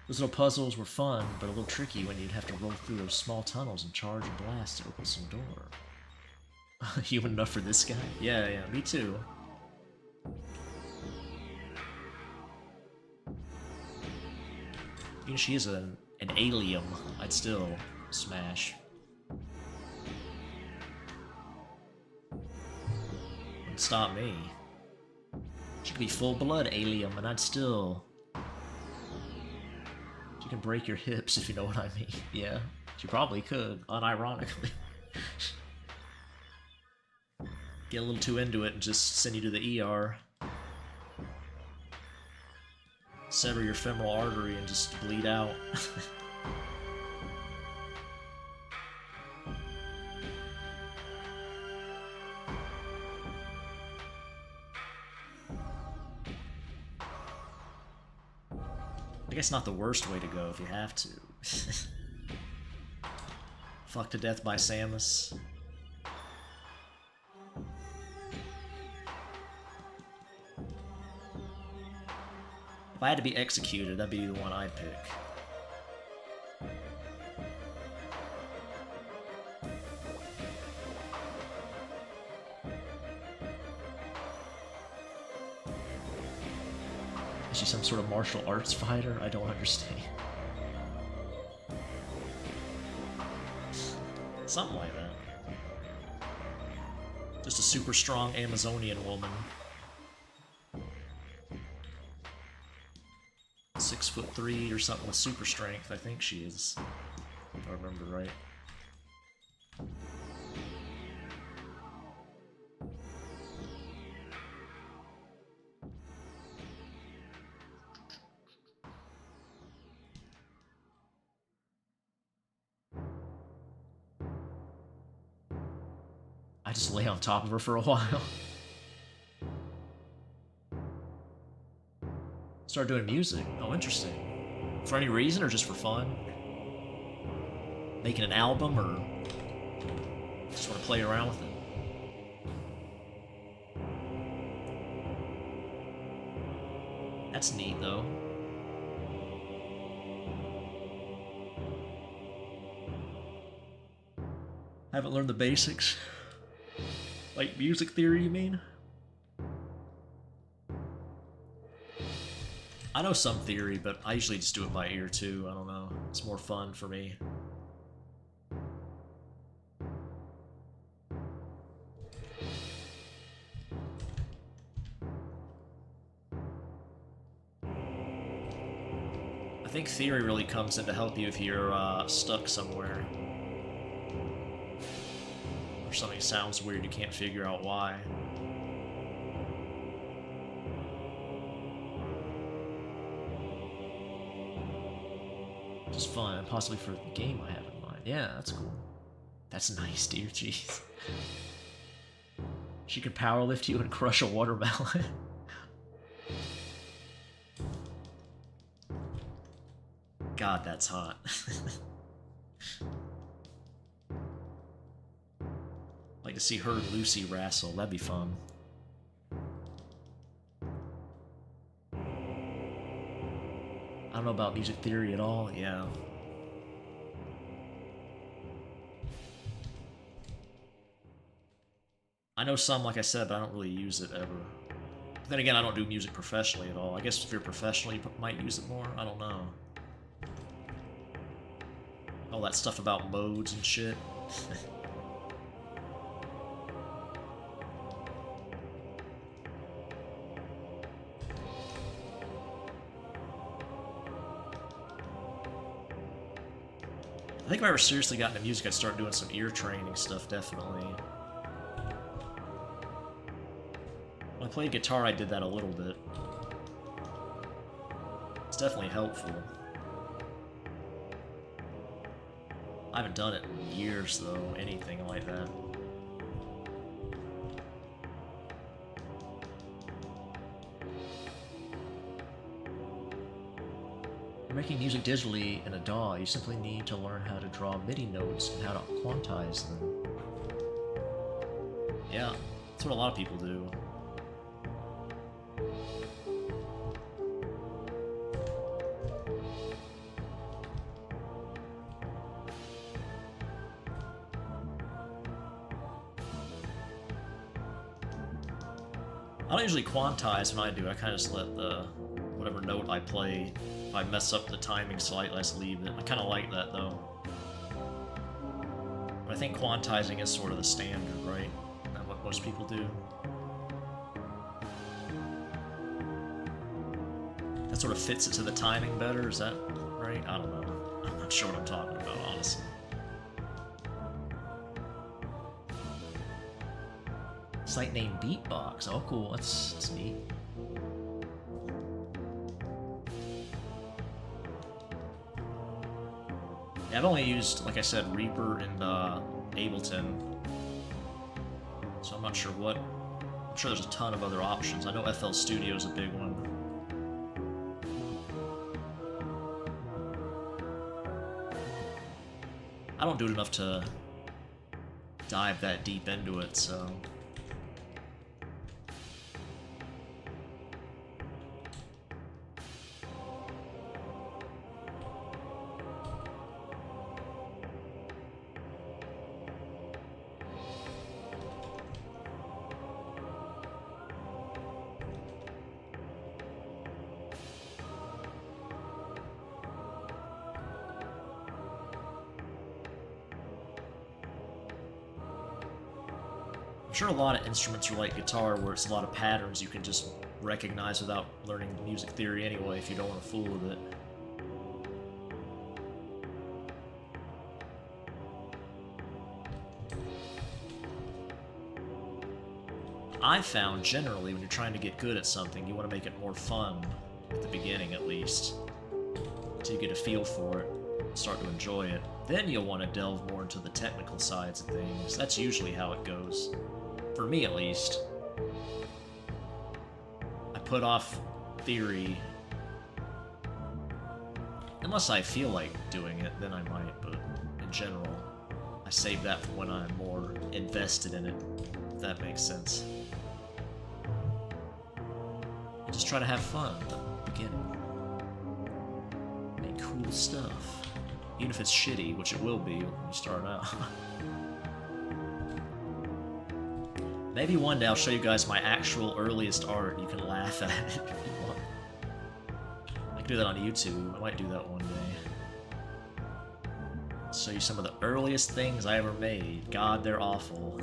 Those little puzzles were fun, but a little tricky when you'd have to roll through those small tunnels and charge a blast to open some door. Human enough for this guy? Yeah, me too. Even if she is an alien, I'd still smash. Wouldn't stop me. She could be full-blood alien, and I'd still... She can break your hips, if you know what I mean. Yeah, she probably could, unironically. Get a little too into it and just send you to the ER. Sever your femoral artery and just bleed out. I guess not the worst way to go if you have to. Fucked to death by Samus. If I had to be executed, that'd be the one I'd pick. Is she some sort of martial arts fighter? I don't understand. Something like that. Just a super strong Amazonian woman. 6'3" or something with super strength, I think she is. If I remember right. I just lay on top of her for a while. Start doing music. Oh, interesting. For any reason or just for fun? Making an album or just want to play around with it? That's neat, though. Haven't learned the basics. Like music theory, you mean? I know some theory, but I usually just do it by ear too. I don't know. It's more fun for me. I think theory really comes in to help you if you're stuck somewhere. Or something sounds weird, you can't figure out why. Just fun, and possibly for the game I have in mind. Yeah, that's cool. That's nice, dear. Jeez. She could powerlift you and crush a watermelon. God, that's hot. to see her and Lucy wrestle. That'd be fun. I don't know about music theory at all. Yeah. I know some, like I said, but I don't really use it ever. Then again, I don't do music professionally at all. I guess if you're professional, you might use it more. I don't know. All that stuff about modes and shit. I think if I ever seriously got into music, I'd start doing some ear training stuff, definitely. When I played guitar, I did that a little bit. It's definitely helpful. I haven't done it in years, though, anything like that. For making music digitally in a DAW, you simply need to learn how to draw MIDI notes and how to quantize them. Yeah, that's what a lot of people do. I don't usually quantize when I do. I kind of just let the whatever note I play. If I mess up the timing slightly, I just leave it. I kind of like that though. But I think quantizing is sort of the standard, right? Not what most people do. That sort of fits it to the timing better. Is that right? I don't know. I'm not sure what I'm talking about, honestly. Site name Beatbox. Oh, cool. That's neat. Yeah, I've only used, like I said, Reaper and Ableton, so I'm not sure what. I'm sure there's a ton of other options. I know FL Studio is a big one. I don't do it enough to dive that deep into it, so. I'm sure a lot of instruments are like guitar, where it's a lot of patterns you can just recognize without learning music theory anyway, if you don't want to fool with it. I've found, generally, when you're trying to get good at something, you want to make it more fun, at the beginning at least, until you get a feel for it, start to enjoy it. Then you'll want to delve more into the technical sides of things. That's usually how it goes. For me, at least. I put off theory. Unless I feel like doing it, then I might, but in general, I save that for when I'm more invested in it, if that makes sense. I just try to have fun at the beginning. Make cool stuff. Even if it's shitty, which it will be when you start out. Maybe one day I'll show you guys my actual earliest art. You can laugh at it if you want. I can do that on YouTube. I might do that one day. Show you some of the earliest things I ever made. God, they're awful.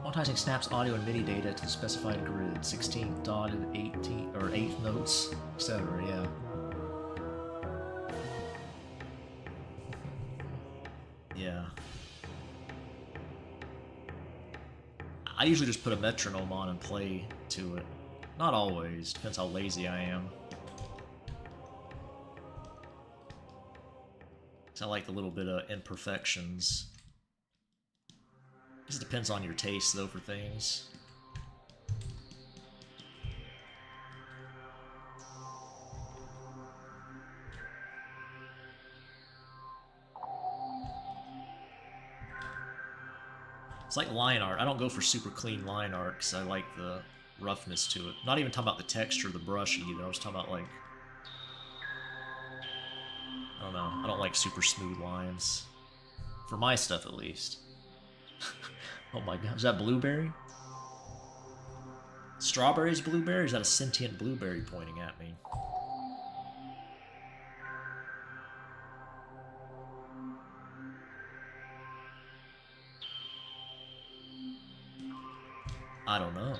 Quantizing snaps audio and MIDI data to the specified grid, 16th, dotted, 18th, or 8th notes, etc. Yeah. Yeah. I usually just put a metronome on and play to it. Not always, depends how lazy I am. I like the little bit of imperfections. It depends on your taste, though, for things. It's like line art. I don't go for super clean line art because I like the roughness to it. Not even talking about the texture of the brush either. I was talking about, like, I don't know. I don't like super smooth lines. For my stuff, at least. Oh my god. Is that blueberry? Strawberry's blueberry? Or is that a sentient blueberry pointing at me? I don't know.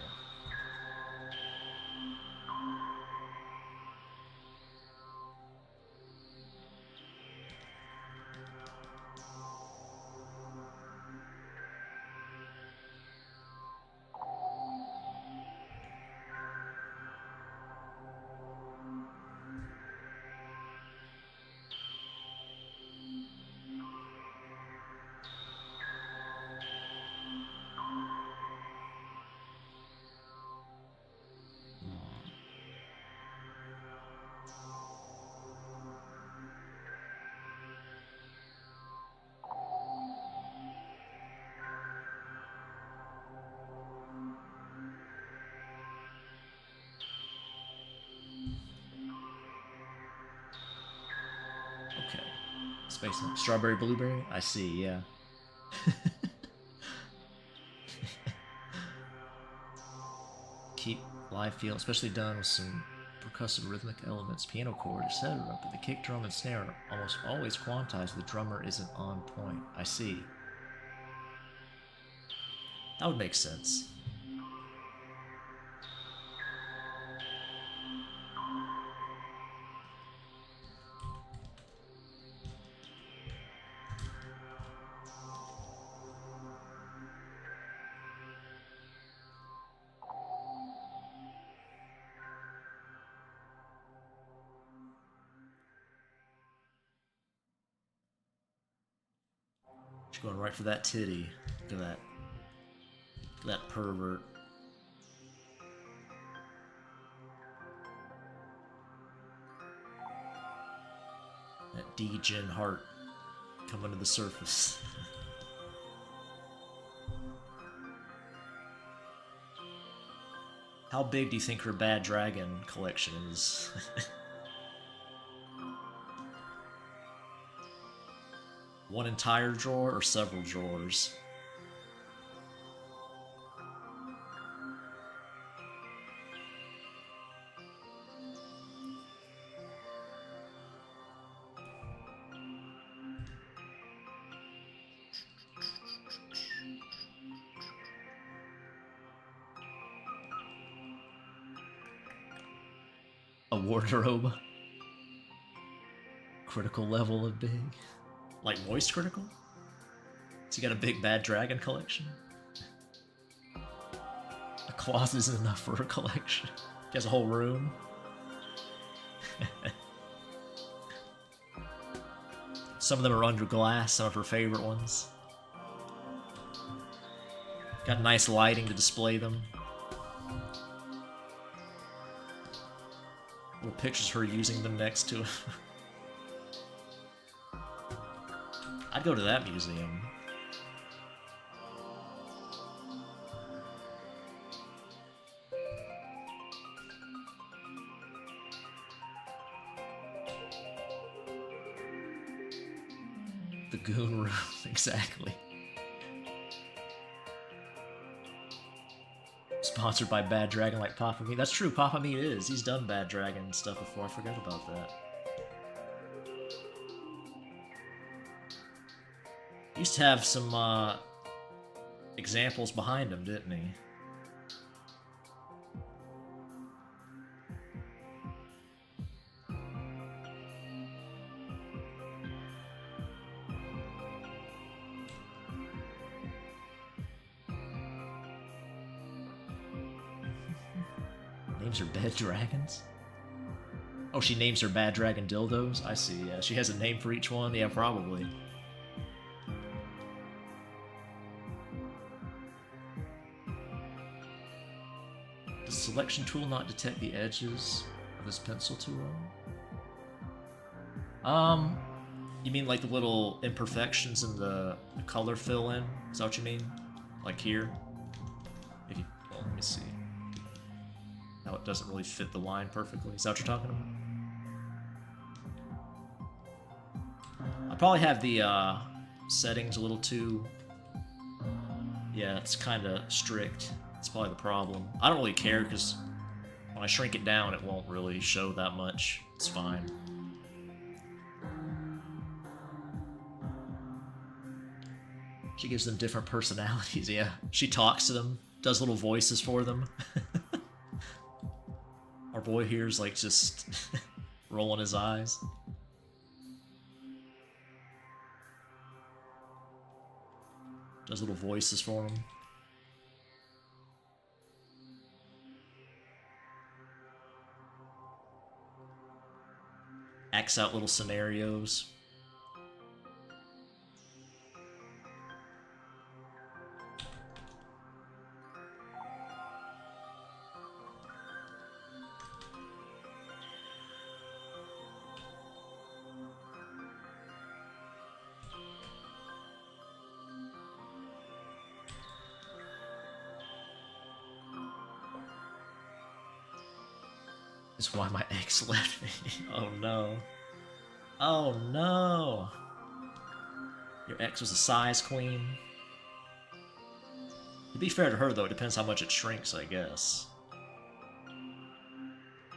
Okay. Space strawberry blueberry? I see, yeah. Keep live feel, especially done with some percussive rhythmic elements, piano chord, etc. But the kick drum and snare are almost always quantized. The drummer isn't on point. I see. That would make sense. She's going right for that titty. Look at that. That pervert. That D-gen heart coming to the surface. How big do you think her Bad Dragon collection is? One entire drawer or several drawers? A wardrobe? Critical level of big? Like moist critical? So you got a big Bad Dragon collection? A closet isn't enough for a collection. He has a whole room. Some of them are under glass, some of her favorite ones. Got nice lighting to display them. Little pictures of her using them next to him. I'd go to that museum. The Goon Room, exactly. Sponsored by Bad Dragon like Papa Meat. That's true, Papa Meat is. He's done Bad Dragon stuff before. I forgot about that. He used to have some examples behind him, didn't he? Names her Bad Dragons? Oh, she names her Bad Dragon dildos? I see, yeah. She has a name for each one? Yeah, probably. Does the selection tool not detect the edges of this pencil tool? You mean like the little imperfections in the color fill-in? Is that what you mean? Like here. If you, well, let me see. Now it doesn't really fit the line perfectly. Is that what you're talking about? I probably have the settings a little too... Yeah, it's kind of strict. That's probably the problem. I don't really care because when I shrink it down, it won't really show that much. It's fine. She gives them different personalities, yeah. She talks to them, does little voices for them. Our boy here's like just rolling his eyes. Does little voices for him. Acts out little scenarios. Is why my ex left me. Oh no. Oh no. Your ex was a size queen. To be fair to her though, it depends how much it shrinks, I guess.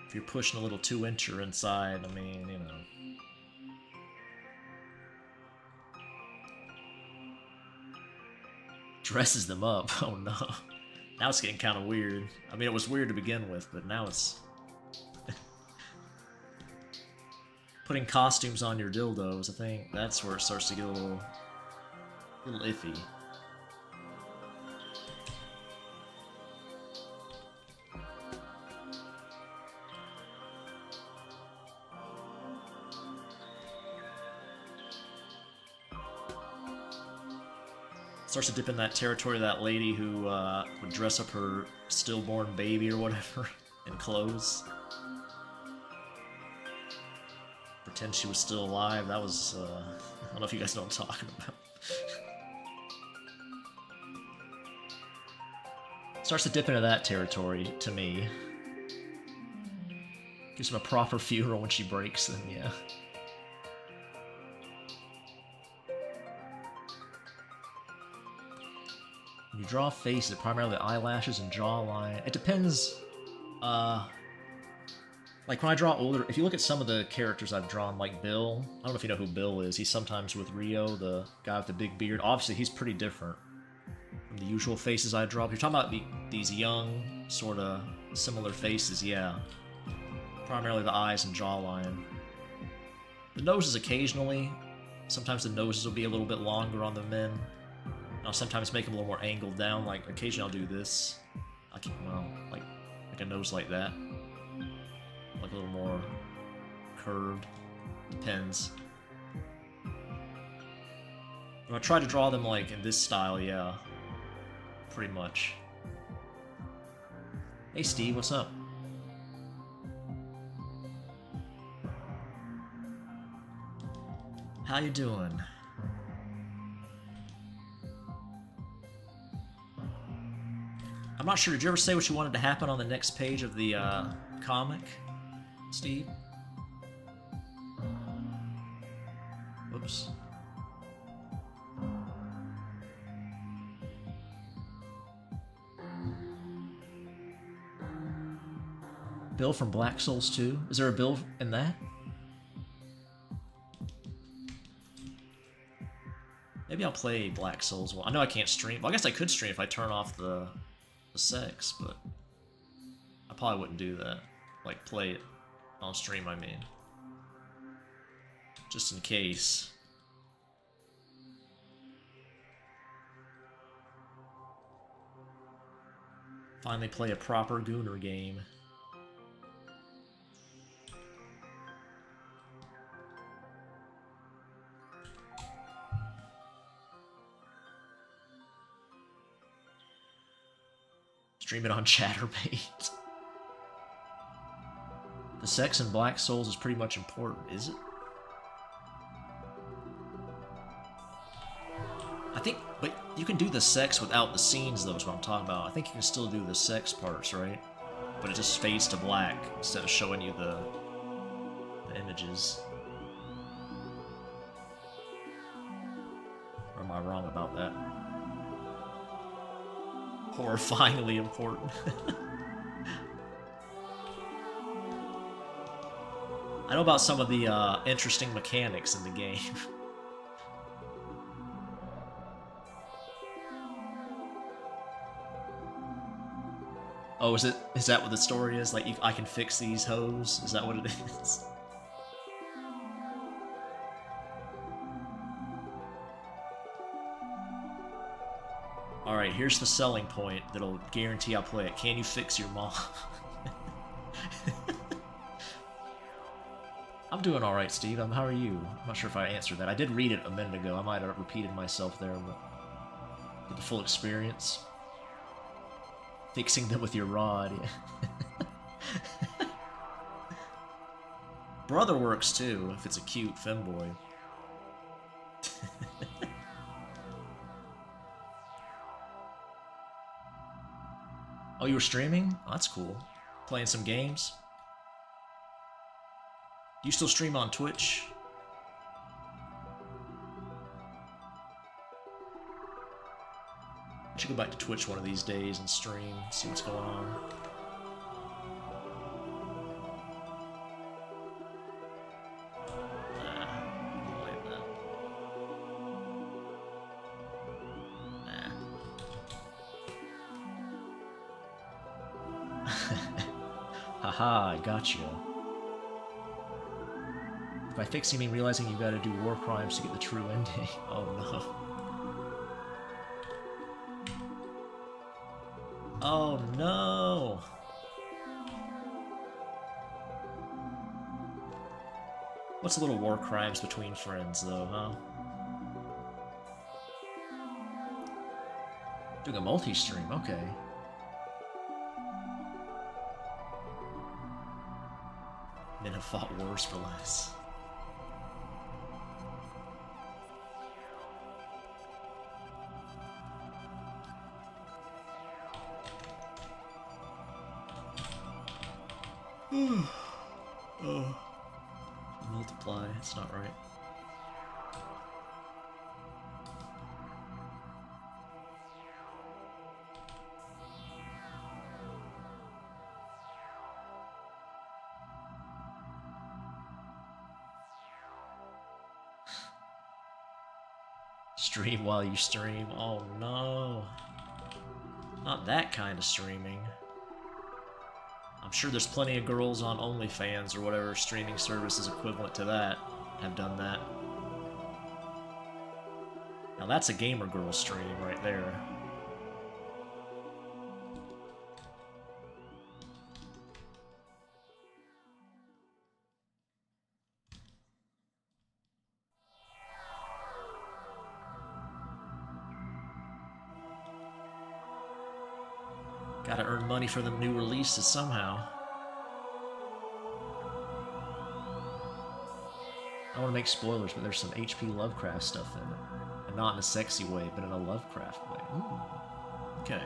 If you're pushing a little 2-incher inside, I mean, you know. Dresses them up. Oh no. Now it's getting kind of weird. I mean, it was weird to begin with, but now it's... Putting costumes on your dildos, I think that's where it starts to get a little iffy. Starts to dip in that territory of that lady who would dress up her stillborn baby or whatever in clothes. Pretend she was still alive. That was, I don't know if you guys know what I'm talking about. Starts to dip into that territory, to me. Gives him a proper funeral when she breaks them, yeah. When you draw faces, primarily eyelashes and jawline. It depends, like, when I draw older, if you look at some of the characters I've drawn, like Bill, I don't know if you know who Bill is. He's sometimes with Rio, the guy with the big beard. Obviously, he's pretty different from the usual faces I draw. If you're talking about these young, sort of similar faces, yeah. Primarily the eyes and jawline. The noses occasionally. Sometimes the noses will be a little bit longer on the men. I'll sometimes make them a little more angled down. Like, occasionally I'll do this. I can, well, like a nose like that. Like a little more curved. Depends. But I try to draw them like in this style, yeah. Pretty much. Hey Steve, what's up? How you doing? I'm not sure, did you ever say what you wanted to happen on the next page of the comic? Steve? Whoops. Bill from Black Souls 2? Is there a Bill in that? Maybe I'll play Black Souls 1. I know I can't stream. Well, I guess I could stream if I turn off the sex, but I probably wouldn't do that. Like, play it on stream, I mean. Just in case. Finally play a proper Gooner game. Stream it on Chatterbait. The sex in Black Souls is pretty much important, is it? I think, wait, You can do the sex without the scenes, though, is what I'm talking about. I think you can still do the sex parts, right? But it just fades to black instead of showing you the images. Or am I wrong about that? Horrifyingly important. I know about some of the interesting mechanics in the game. Oh, is that what the story is? Like, I can fix these hoes? Is that what it is? Alright, here's the selling point that'll guarantee I'll play it. Can you fix your mom? I'm doing alright, Steve. How are you? I'm not sure if I answered that. I did read it a minute ago. I might have repeated myself there, but get the full experience. Fixing them with your rod. Brother works too, if it's a cute femboy. Oh, you were streaming? Oh, that's cool. Playing some games? Do you still stream on Twitch? I should go back to Twitch one of these days and stream, see what's going on. Haha, I got you. By fixing, you mean realizing you gotta do war crimes to get the true ending. Oh no. Oh no! What's a little war crimes between friends, though, huh? Doing a multi-stream, okay. Men have fought wars for less. Oh. Multiply, it's not right. Stream while you stream. Oh no. Not that kind of streaming. I'm sure there's plenty of girls on OnlyFans or whatever streaming service is equivalent to that have done that. Now that's a gamer girl stream right there. Gotta earn money for them new releases somehow. I don't want to make spoilers, but there's some H.P. Lovecraft stuff in it. And not in a sexy way, but in a Lovecraft way. Ooh. Okay.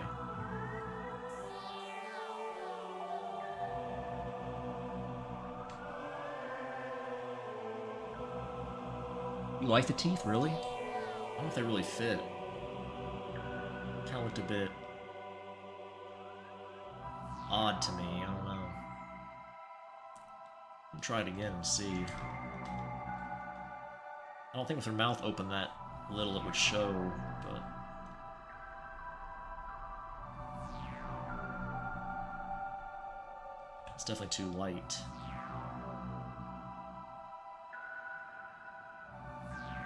You like the teeth, really? I don't know if they really fit. Kinda looked a bit odd to me, I don't know. I'll try it again and see. I don't think with her mouth open that little it would show, but... it's definitely too light.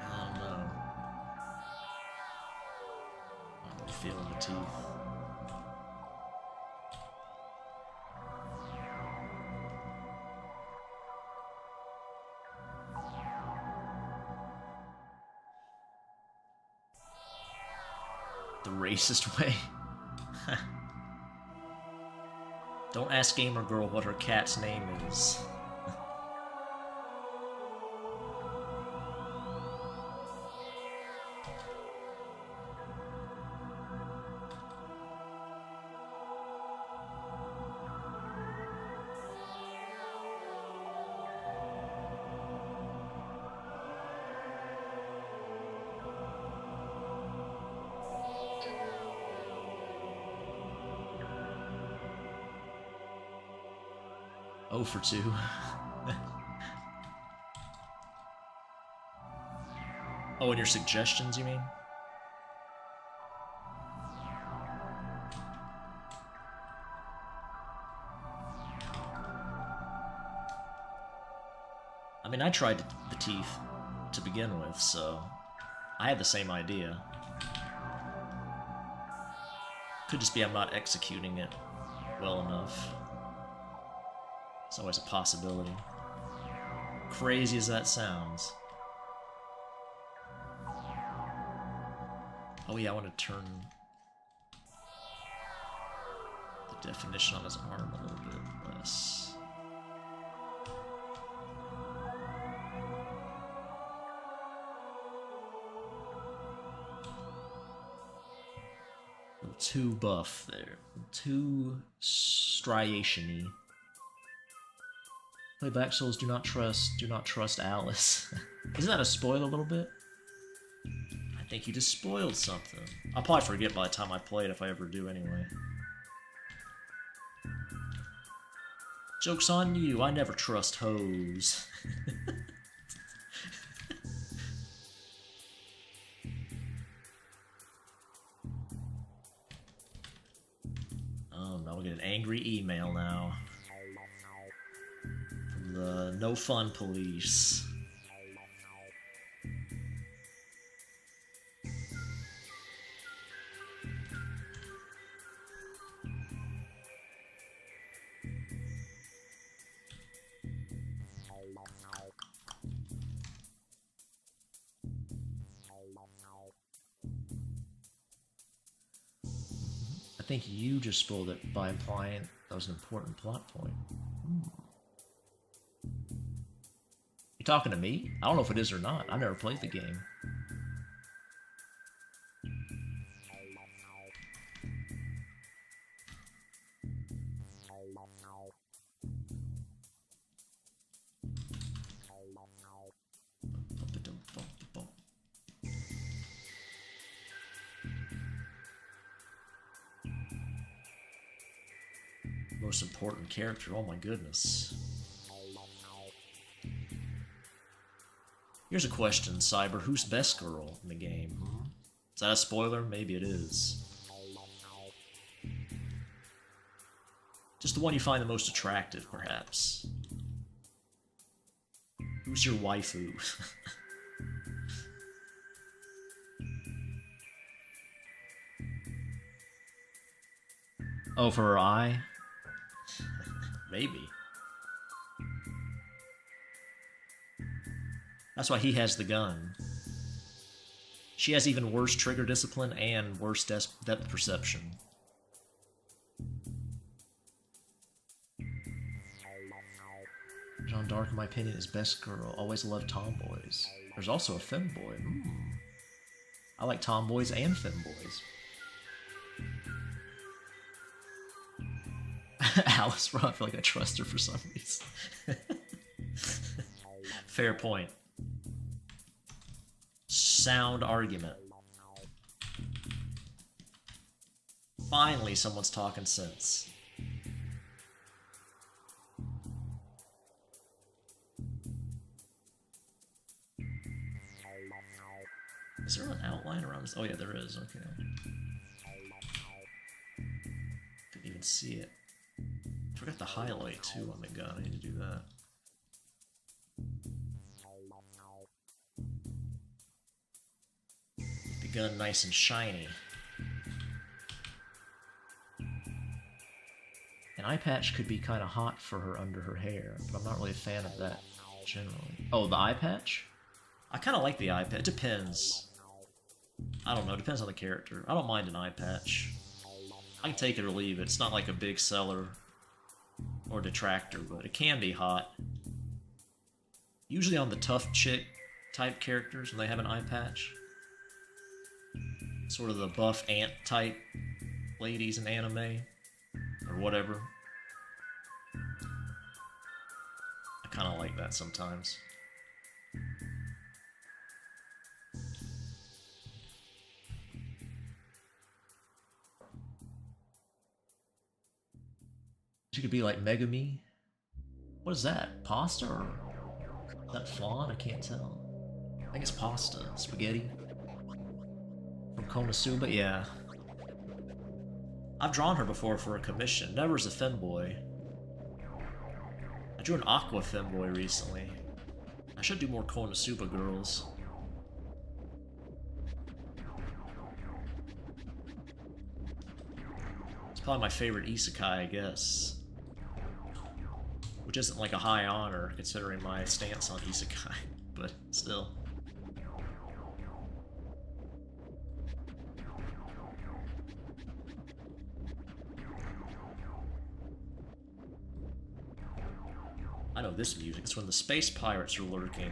I don't know. I'm really feeling the teeth. The racist way. Don't ask Gamer Girl what her cat's name is. 0 for 2. Oh, and your suggestions, you mean? I mean, I tried the teeth to begin with, so I had the same idea. Could just be I'm not executing it well enough. It's always a possibility. Crazy as that sounds. Oh yeah, I want to turn the definition on his arm a little bit less. A little too buff there. Too striation-y. Play Back Souls, do not trust Alice. Isn't that a spoil a little bit? I think you just spoiled something. I'll probably forget by the time I play it if I ever do anyway. Joke's on you, I never trust hoes. Oh no, we'll get an angry email now. From the No Fun Police. I think you just spoiled it by implying that was an important plot point. You talking to me? I don't know if it is or not. I've never played the game. Most important character, oh my goodness. Here's a question, Cyber. Who's best girl in the game? Is that a spoiler? Maybe it is. Just the one you find the most attractive, perhaps. Who's your waifu? Oh, for her eye? Maybe. That's why he has the gun. She has even worse trigger discipline and worse depth perception. Jeanne d'Arc, in my opinion, is best girl. Always loved tomboys. There's also a femboy. I like tomboys and femboys. Alice, bro, I feel like I trust her for some reason. Fair point. Sound argument. Finally, someone's talking sense. Is there an outline around this? Oh yeah, there is, okay. Couldn't even see it. Forgot the highlight too on the gun, I need to do that. The gun nice and shiny. An eye patch could be kind of hot for her under her hair, but I'm not really a fan of that generally. Oh, the eye patch? I kind of like the eye patch. It depends. I don't know, it depends on the character. I don't mind an eye patch. I can take it or leave it. It's not like a big seller or detractor, but it can be hot. Usually on the tough chick type characters when they have an eye patch. Sort of the buff ant type ladies in anime or whatever. I kind of like that sometimes. She could be like Megami. What is that? Pasta or is that flan? I can't tell. I think it's pasta. Spaghetti. From Konosuba? Yeah. I've drawn her before for a commission. Never as a femboy. I drew an aqua femboy recently. I should do more Konosuba girls. It's probably my favorite isekai, I guess. Which isn't like a high honor, considering my stance on isekai, but still. I know this music. It's when the space pirates are lurking.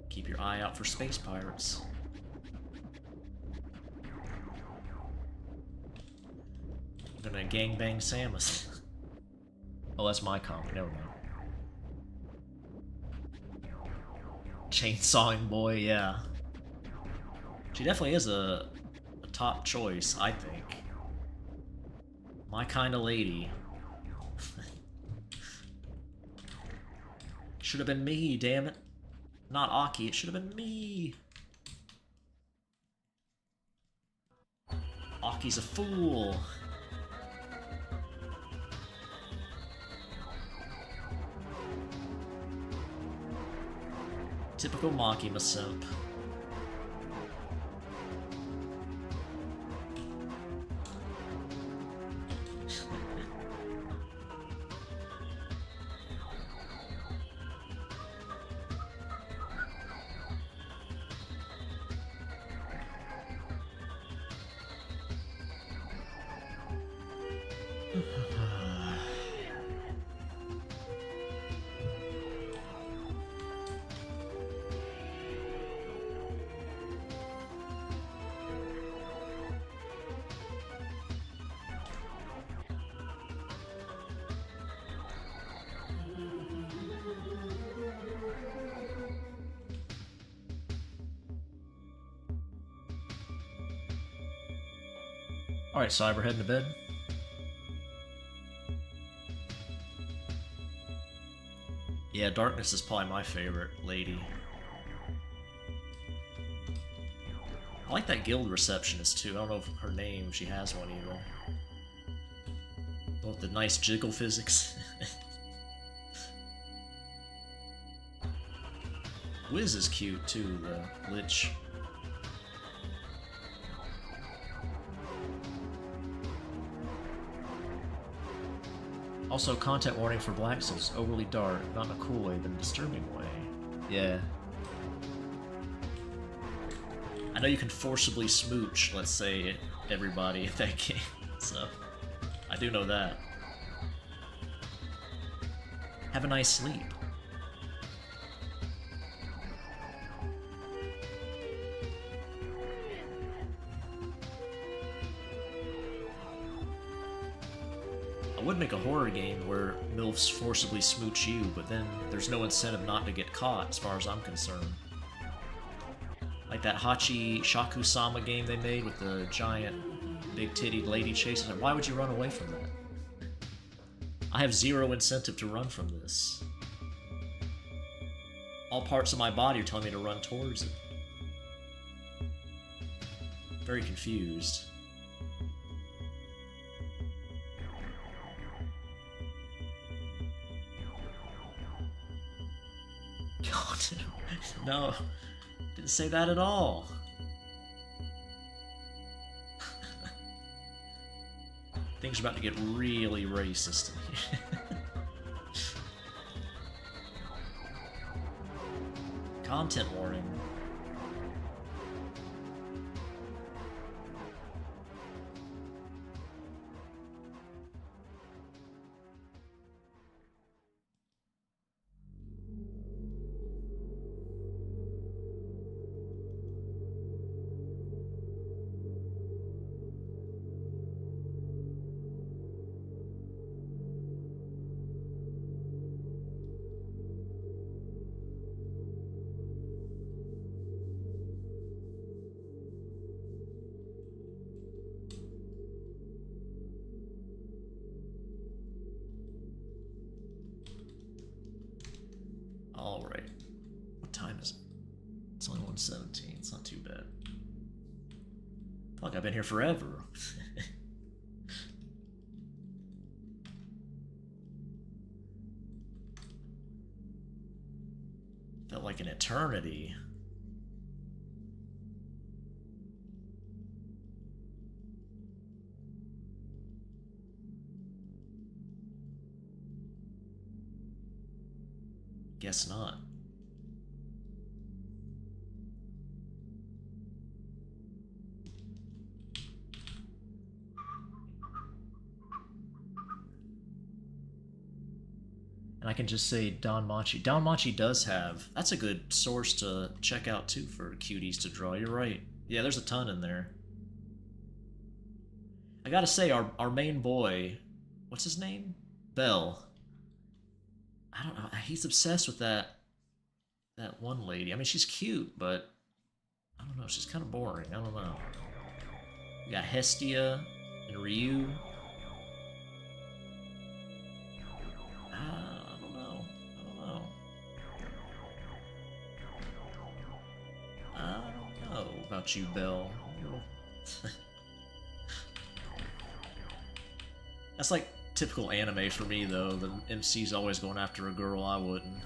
Keep your eye out for space pirates. I'm gonna gangbang Samus. Oh, that's my comp. Never mind. Chainsawing boy, yeah. She definitely is a top choice, I think. My kind of lady. Should have been me, damn it. Not Aki, it should have been me. Aki's a fool. Typical Makima simp. Alright, Cyber, heading to bed. Yeah, Darkness is probably my favorite lady. I like that guild receptionist too. I don't know if her name, she has one either. With the nice jiggle physics. Wiz is cute too, the Lich. Also, content warning for Black Souls, overly dark, not in a cool way, but in a disturbing way. Yeah. I know you can forcibly smooch, let's say, everybody in that game, so I do know that. Have a nice sleep. I would make a horror game where milfs forcibly smooch you, but then there's no incentive not to get caught, as far as I'm concerned. Like that Hachi Shaku-sama game they made with the giant, big-tittied lady chasing them. Why would you run away from that? I have zero incentive to run from this. All parts of my body are telling me to run towards it. Very confused. God, no, didn't say that at all. Things are about to get really racist in here. Content warning. Alright. What time is it? It's only 1:17. It's not too bad. Fuck, I've been here forever. Felt like an eternity. Guess not. And I can just say Don Machi. Don Machi does have... That's a good source to check out, too, for cuties to draw. You're right. Yeah, there's a ton in there. I gotta say, our main boy... What's his name? Bell. I don't know. He's obsessed with that one lady. I mean, she's cute, but... I don't know. She's kind of boring. I don't know. We got Hestia and Ryu. About you, Belle. That's like typical anime for me, though. The MC's always going after a girl. I wouldn't.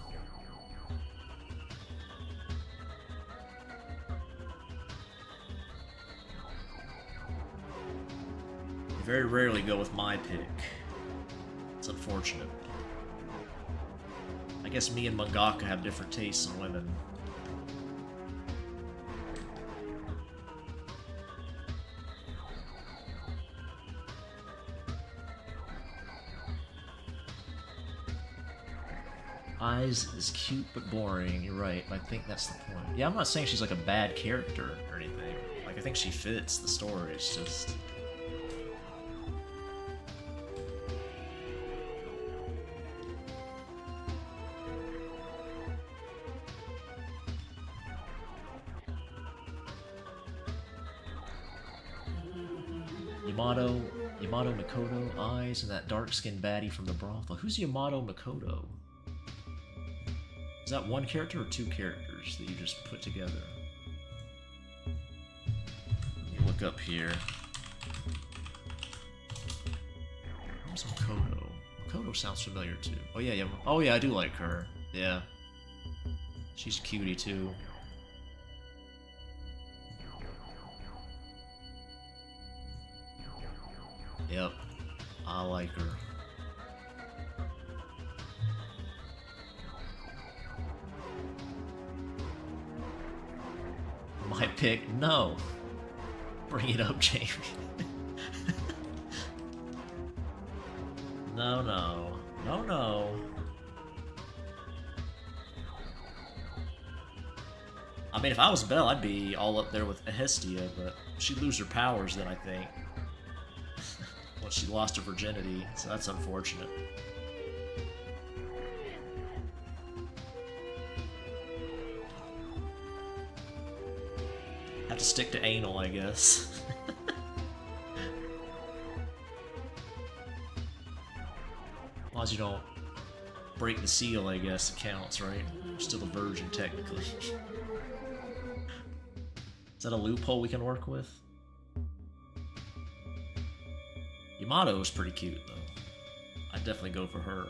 You very rarely go with my pick. It's unfortunate. I guess me and mangaka have different tastes in women. Eyes is cute but boring, you're right, I think that's the point. Yeah, I'm not saying she's like a bad character or anything. Like, I think she fits the story, it's just... Yamato Mikoto, eyes, and that dark-skinned baddie from the brothel. Who's Yamato Mikoto? Is that one character or two characters that you just put together? Let me look up here. Where's Makoto? Makoto sounds familiar too. Oh yeah, oh yeah, I do like her. Yeah. She's a cutie too. Yep. I like her. My pick? No. Bring it up, Jamie. No, no. No, no. I mean, if I was Belle, I'd be all up there with Hestia, but she'd lose her powers then, I think. Once she lost her virginity, so that's unfortunate. Have to stick to anal, I guess. As long as you don't break the seal, I guess it counts, right? You're still a virgin, technically. Is that a loophole we can work with? Yamato is pretty cute, though. I'd definitely go for her.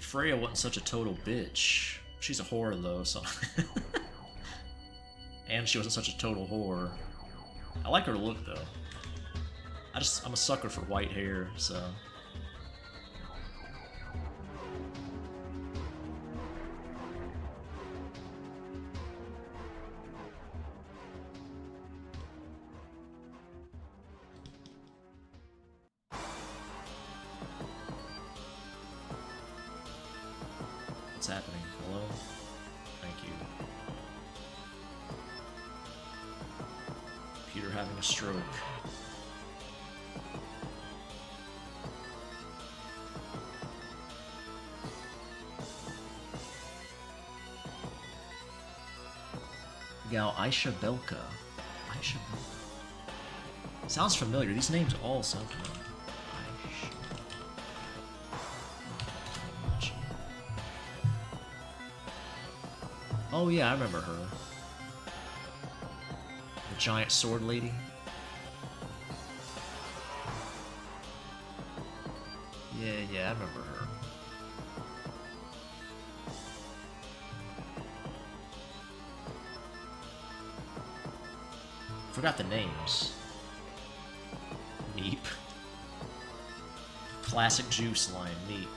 Freya wasn't such a total bitch. She's a whore, though, so... And she wasn't such a total whore. I like her look, though. I'm a sucker for white hair, so... What's happening? Hello? Thank you. Peter having a stroke. Gal Aisha Belka. Aisha Belka. Sounds familiar. These names all sound familiar. Aisha. Oh yeah, I remember her. The giant sword lady. Yeah, I remember her. Forgot the names. Meep. Classic juice line, Meep.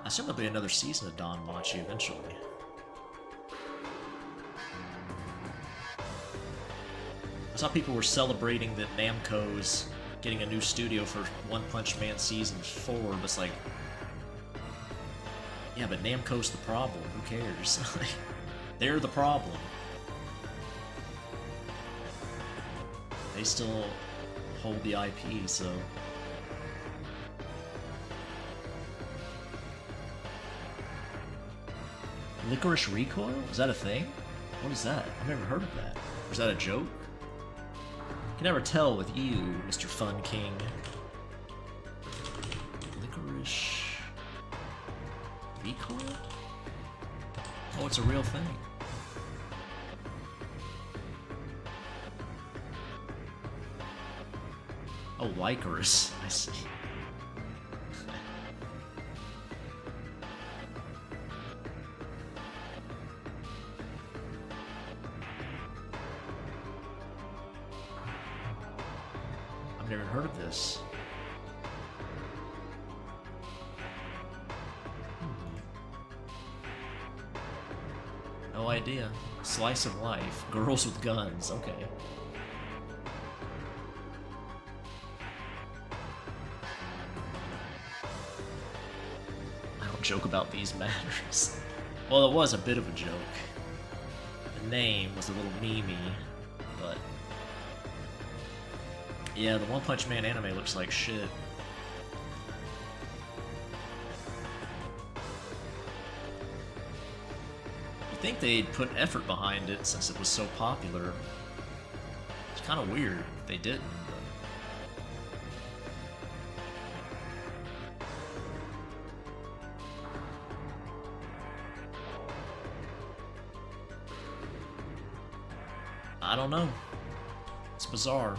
I assume there'll be another season of Don Machi eventually. I saw people were celebrating that Namco's getting a new studio for One Punch Man Season 4, but it's like... Yeah, but Namco's the problem, who cares? They're the problem. They still hold the IP, so... Licorice Recoil? Is that a thing? What is that? I've never heard of that. Or is that a joke? I can never tell with you, Mr. Fun King. Licorice... Recoil? Oh, it's a real thing. Oh, Licorice. I see. I've never heard of this. No idea. Slice of life. Girls with guns. Okay. I don't joke about these matters. Well, it was a bit of a joke. The name was a little memey, but... Yeah, the One Punch Man anime looks like shit. You'd think they'd put effort behind it since it was so popular. It's kind of weird if they didn't, but... I don't know. It's bizarre.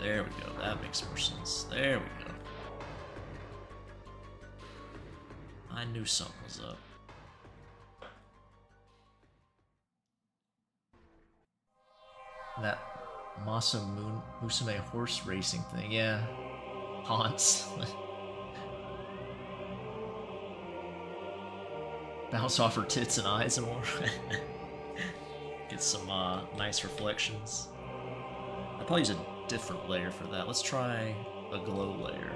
There we go, that makes more sense. There we go. I knew something was up. That Musume horse racing thing, yeah. Haunts. Bounce off her tits and eyes and more. Get some nice reflections. I'll probably use a different layer for that. Let's try a glow layer.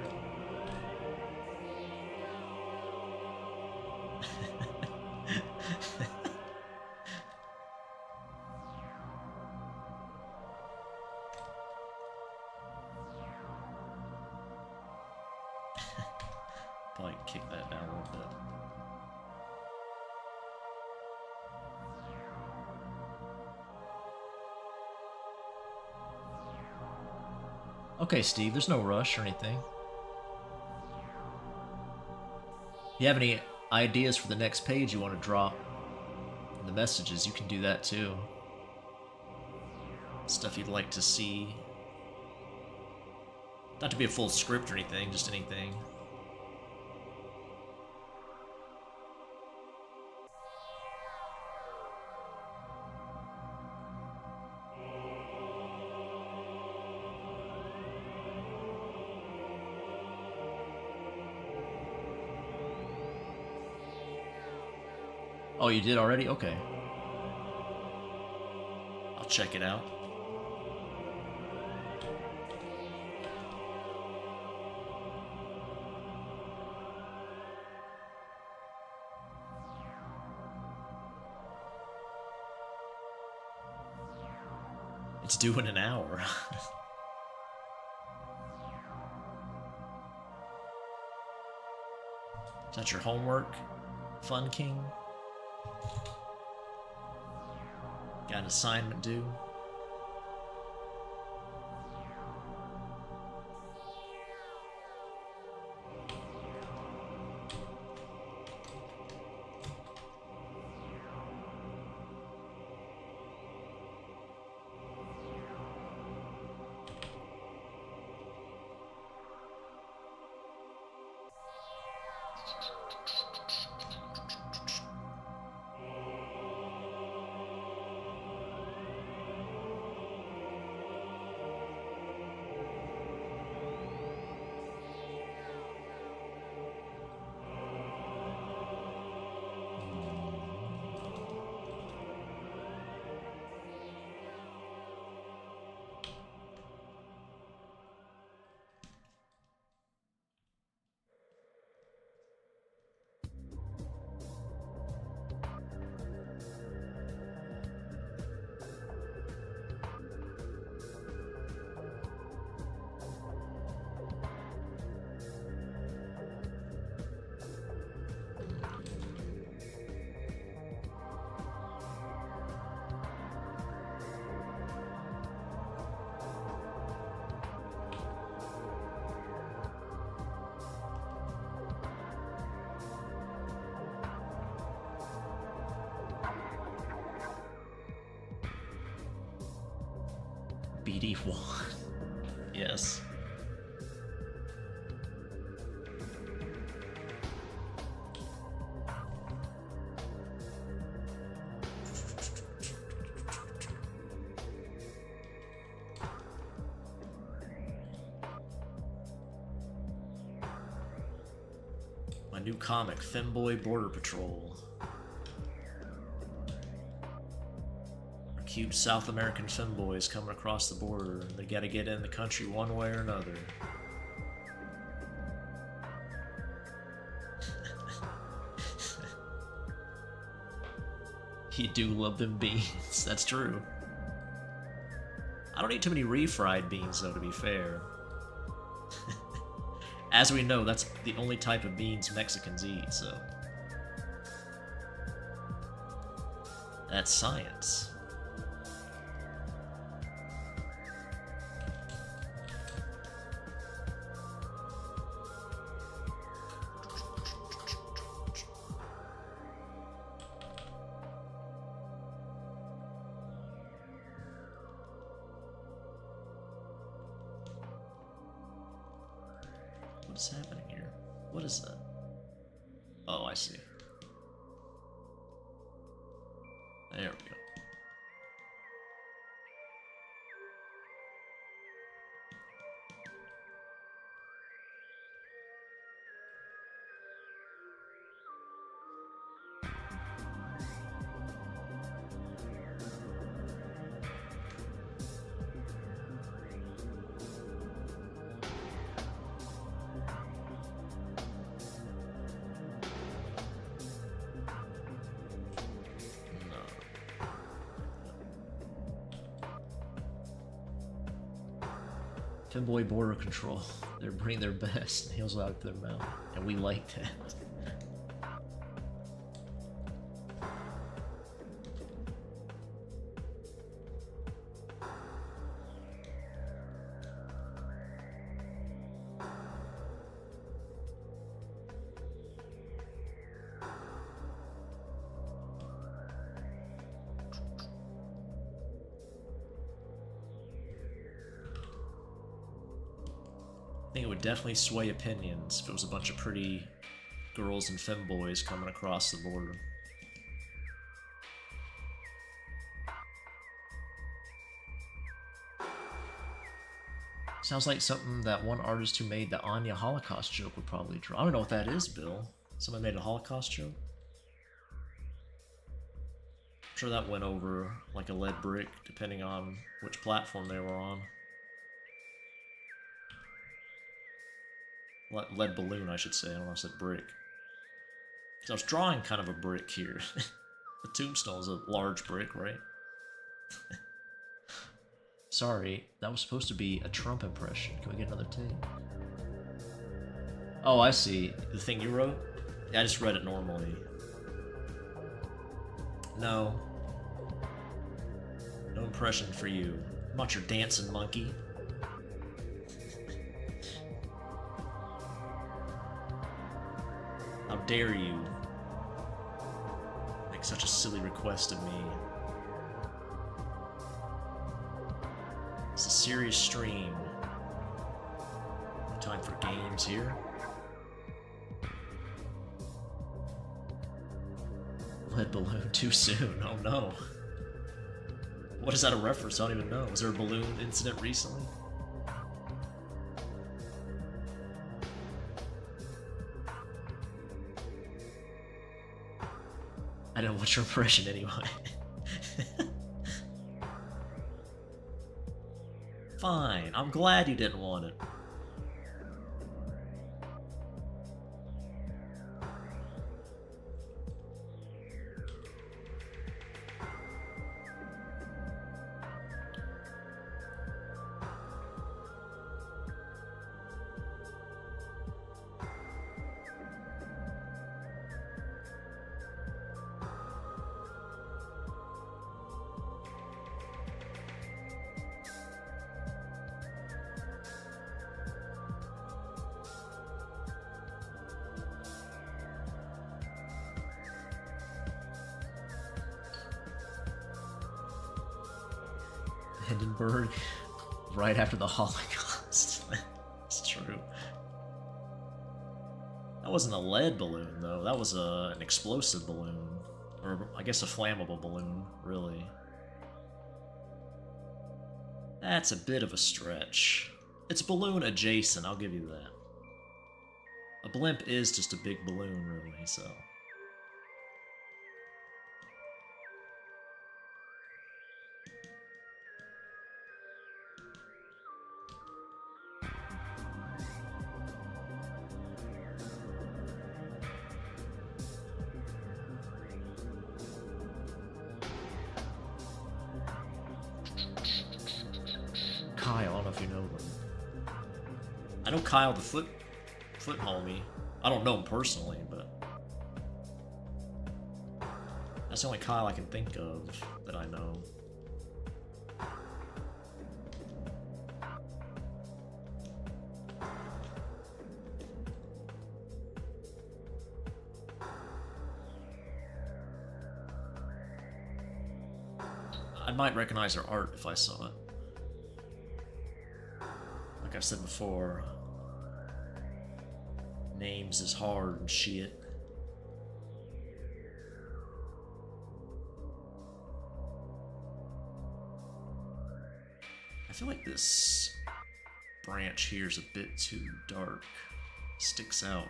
Probably kick that down a little bit. Okay, Steve, there's no rush or anything. If you have any ideas for the next page you want to drop in the messages, you can do that too. Stuff you'd like to see. Not to be a full script or anything, just anything. Oh, you did already? Okay. I'll check it out. It's due in an hour. Is that your homework, Fun King? Got an assignment due? BD1. Yes. My new comic, Femboy Border Patrol. Cute South American femboys coming across the border. They gotta get in the country one way or another. You do love them beans, that's true. I don't eat too many refried beans though, to be fair. As we know, that's the only type of beans Mexicans eat, so. That's science. What is happening here? What is that? Oh, I see. There we go. Femboy border control. They're bringing their best. Nails out of their mouth. And we like that. I think it would definitely sway opinions if it was a bunch of pretty girls and femboys coming across the border. Sounds like something that one artist who made the Anya Holocaust joke would probably draw. I don't know what that is, Bill. Someone made a Holocaust joke? I'm sure that went over like a lead brick, depending on which platform they were on. Lead balloon, I should say. I don't know if I said brick. Because I was drawing kind of a brick here. The tombstone is a large brick, right? Sorry, that was supposed to be a Trump impression. Can we get another take? Oh, I see. The thing you wrote? Yeah, I just read it normally. No. No impression for you. I'm not your dancing monkey. How dare you make such a silly request of me? It's a serious stream. Time for games here. Lead balloon too soon. Oh no. What is that a reference? I don't even know. Was there a balloon incident recently? I didn't watch your impression anyway. Fine, I'm glad you didn't want it. Hindenburg, right after the Holocaust. It's true. That wasn't a lead balloon, though. That was an explosive balloon. Or, I guess, a flammable balloon, really. That's a bit of a stretch. It's balloon adjacent, I'll give you that. A blimp is just a big balloon, really, so... Kyle, I don't know if you know them. I know Kyle the foot homie. I don't know him personally, but that's the only Kyle I can think of that I know. I might recognize her art if I saw it. Like I've said before, names is hard and shit. I feel like this branch here is a bit too dark. Sticks out.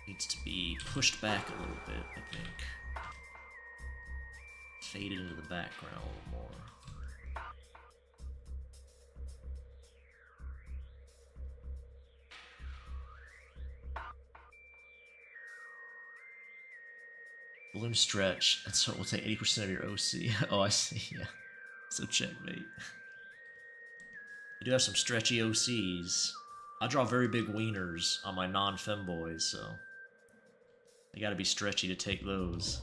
Needs to be pushed back a little bit, I think. Faded into the background a little more. Balloon stretch, and so it will take 80% of your OC. Oh, I see, yeah. So checkmate. You do have some stretchy OCs. I draw very big wieners on my non-femboys, so they gotta be stretchy to take those.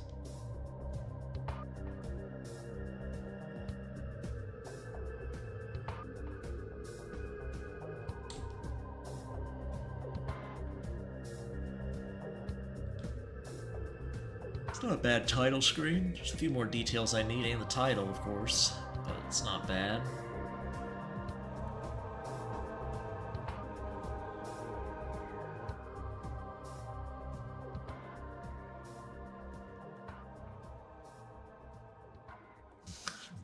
It's not a bad title screen. Just a few more details I need, and the title, of course, but it's not bad.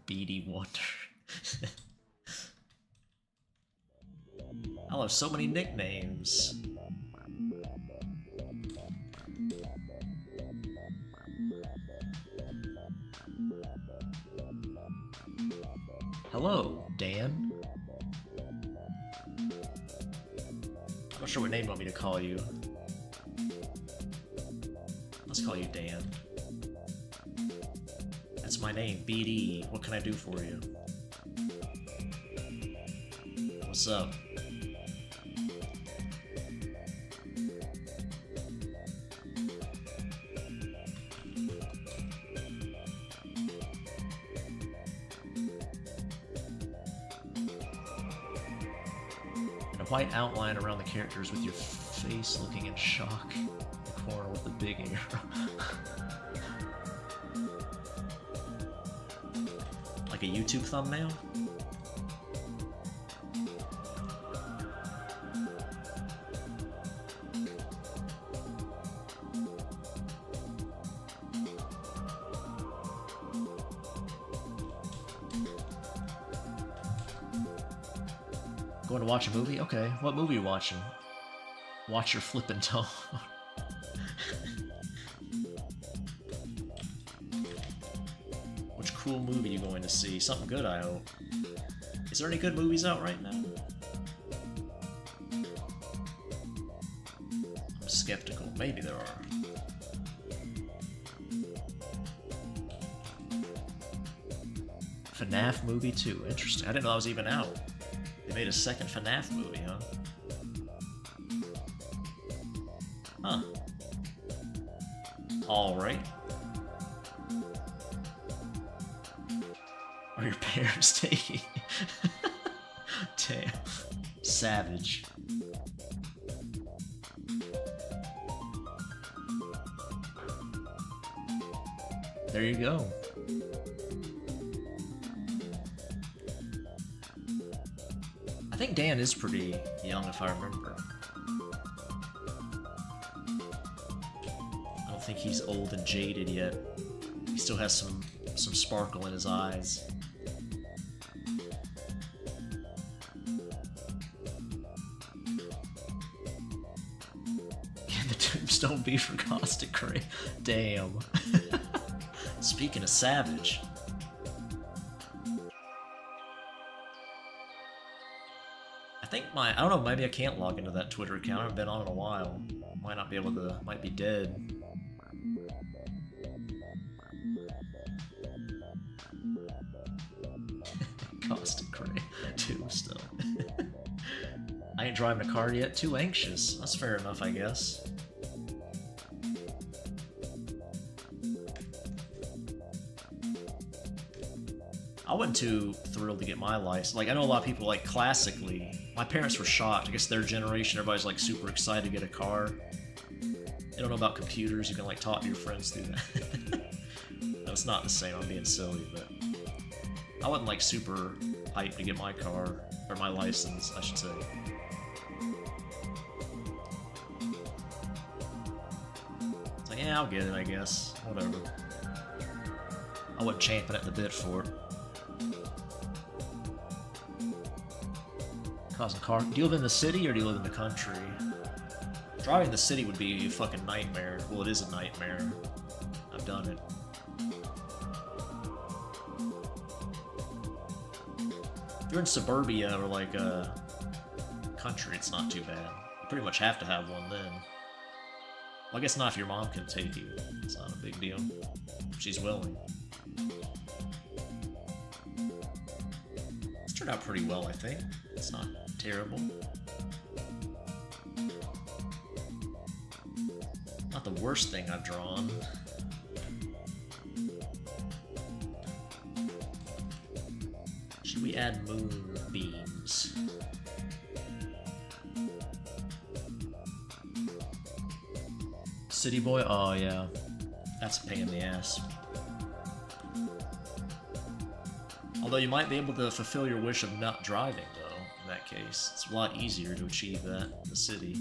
Beady Wonder. I'll have so many nicknames. Hello, Dan. I'm not sure what name you want me to call you. Let's call you Dan. That's my name, BD. What can I do for you? What's up? White outline around the characters with your face looking in shock. The corner with the big arrow. Like a YouTube thumbnail? Going to watch a movie? Okay, what movie are you watching? Watch your flippin' tone. Which cool movie are you going to see? Something good, I hope. Is there any good movies out right now? I'm skeptical. Maybe there are. FNAF movie 2. Interesting. I didn't know that was even out. They made a second FNAF movie, huh? Huh. Alright. Are your parents taking? Damn. Savage. There you go. I think Dan is pretty young, if I remember. I don't think he's old and jaded yet. He still has some sparkle in his eyes. Can the tombstone be for Caustic Gray? Damn. Speaking of savage. I don't know, maybe I can't log into that Twitter account. I haven't been on in a while. Might not be able to, might be dead. Caustic Gray, Tombstone. I ain't driving a car yet, too anxious. That's fair enough, I guess. I wasn't too thrilled to get my license. Like, I know a lot of people, like, classically, my parents were shocked. I guess their generation, everybody's, like, super excited to get a car. They don't know about computers. You can, like, talk to your friends through that. No, it's not the same. I'm being silly, but I wasn't, like, super hyped to get my car, or my license, I should say. It's like, yeah, I'll get it, I guess. Whatever. I wasn't champing at the bit for it. Causing car. Do you live in the city or do you live in the country? Driving in the city would be a fucking nightmare. Well, it is a nightmare. I've done it. If you're in suburbia or like a country, it's not too bad. You pretty much have to have one then. Well, I guess not if your mom can take you. It's not a big deal. If she's willing. Turned out pretty well, I think. It's not terrible. Not the worst thing I've drawn. Should we add moonbeams? City boy? Oh yeah. That's a pain in the ass. Although you might be able to fulfill your wish of not driving, though, in that case. It's a lot easier to achieve that in the city.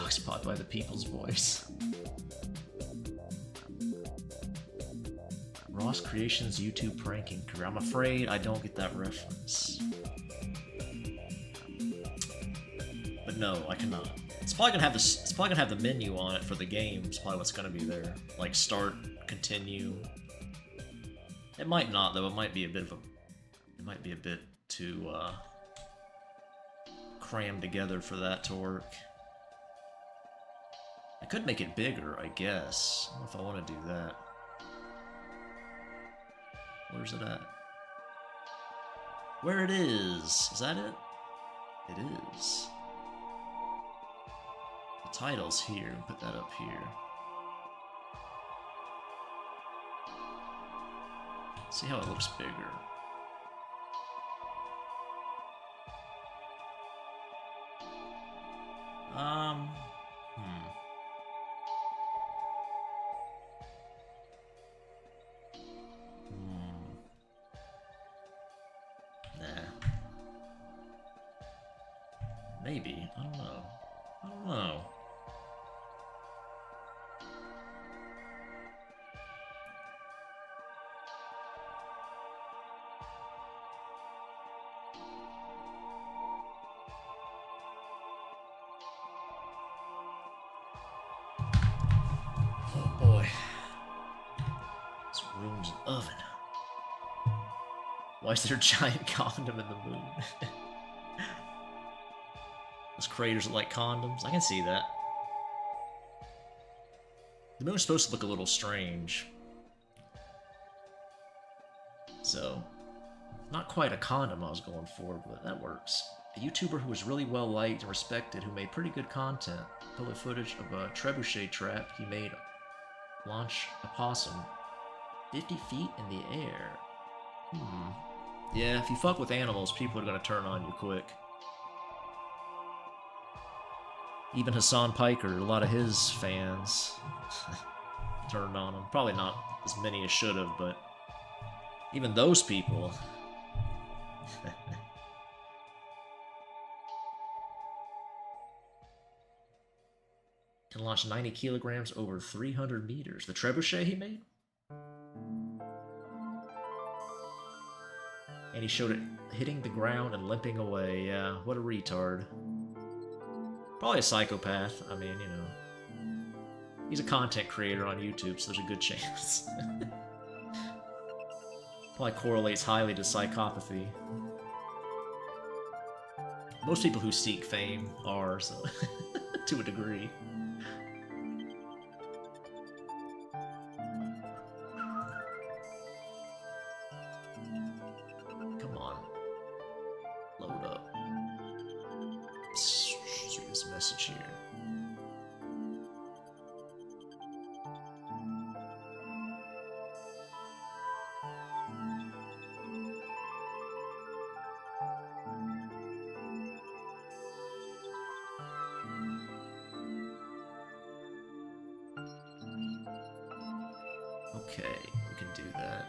Spot by the people's voice. Ross Creations YouTube pranking career. I'm afraid I don't get that reference. But no, I cannot. It's probably gonna have this. It's probably gonna have the menu on it for the game. It's probably what's gonna be there, like start, continue. It might not though. It might be a bit of a. It might be a bit too crammed together for that to work. I could make it bigger, I guess. I don't know if I want to do that. Where's it at? Where it is! Is that it? It is. The title's here. Put that up here. See how it looks bigger. Maybe. I don't know. I don't know. Oh boy. This room's an oven. Why is there a giant condom in the moon? Those craters are like condoms. I can see that. The moon's supposed to look a little strange. So, not quite a condom I was going for, but that works. A YouTuber who was really well liked and respected, who made pretty good content. Public footage of a trebuchet trap he made launch a possum 50 feet in the air. Yeah, if you fuck with animals, people are gonna turn on you quick. Even Hassan Piker, a lot of his fans turned on him. Probably not as many as should have, but even those people. Can launch 90 kilograms over 300 meters. The trebuchet he made? And he showed it hitting the ground and limping away. Yeah, what a retard. Probably a psychopath. I mean, you know. He's a content creator on YouTube, so there's a good chance. Probably correlates highly to psychopathy. Most people who seek fame are, so to a degree. Come on. Load up. Let's read this message here. Okay, we can do that.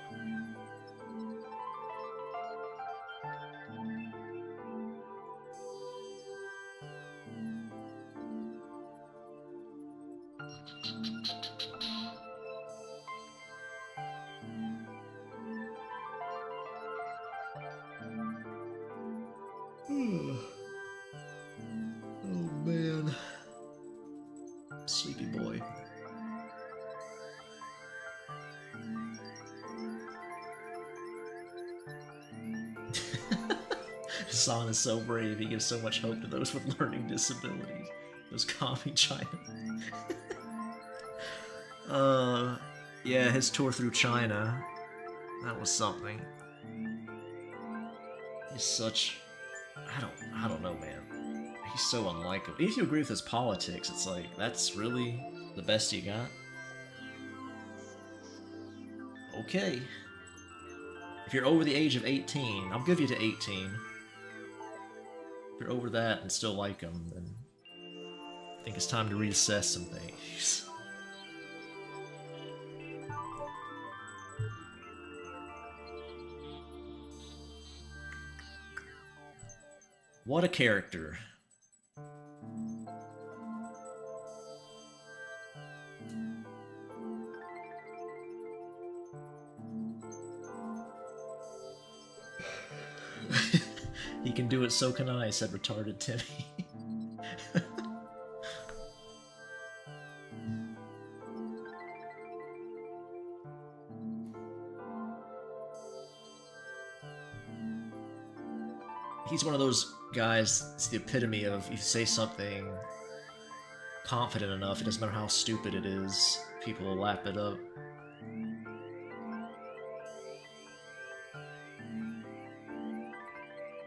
Oh man. Sleepy boy. San is so brave, he gives so much hope to those with learning disabilities. Those commie China. Yeah, his tour through China. That was something. He's such... I don't know, man. He's so unlikable. If you agree with his politics, it's like, that's really the best you got? Okay. If you're over the age of 18, I'll give you to 18. If you're over that and still like him, then I think it's time to reassess some things. What a character. He can do it, so can I, said retarded Timmy. He's one of those guys, it's the epitome of, if you say something confident enough, it doesn't matter how stupid it is, people will lap it up.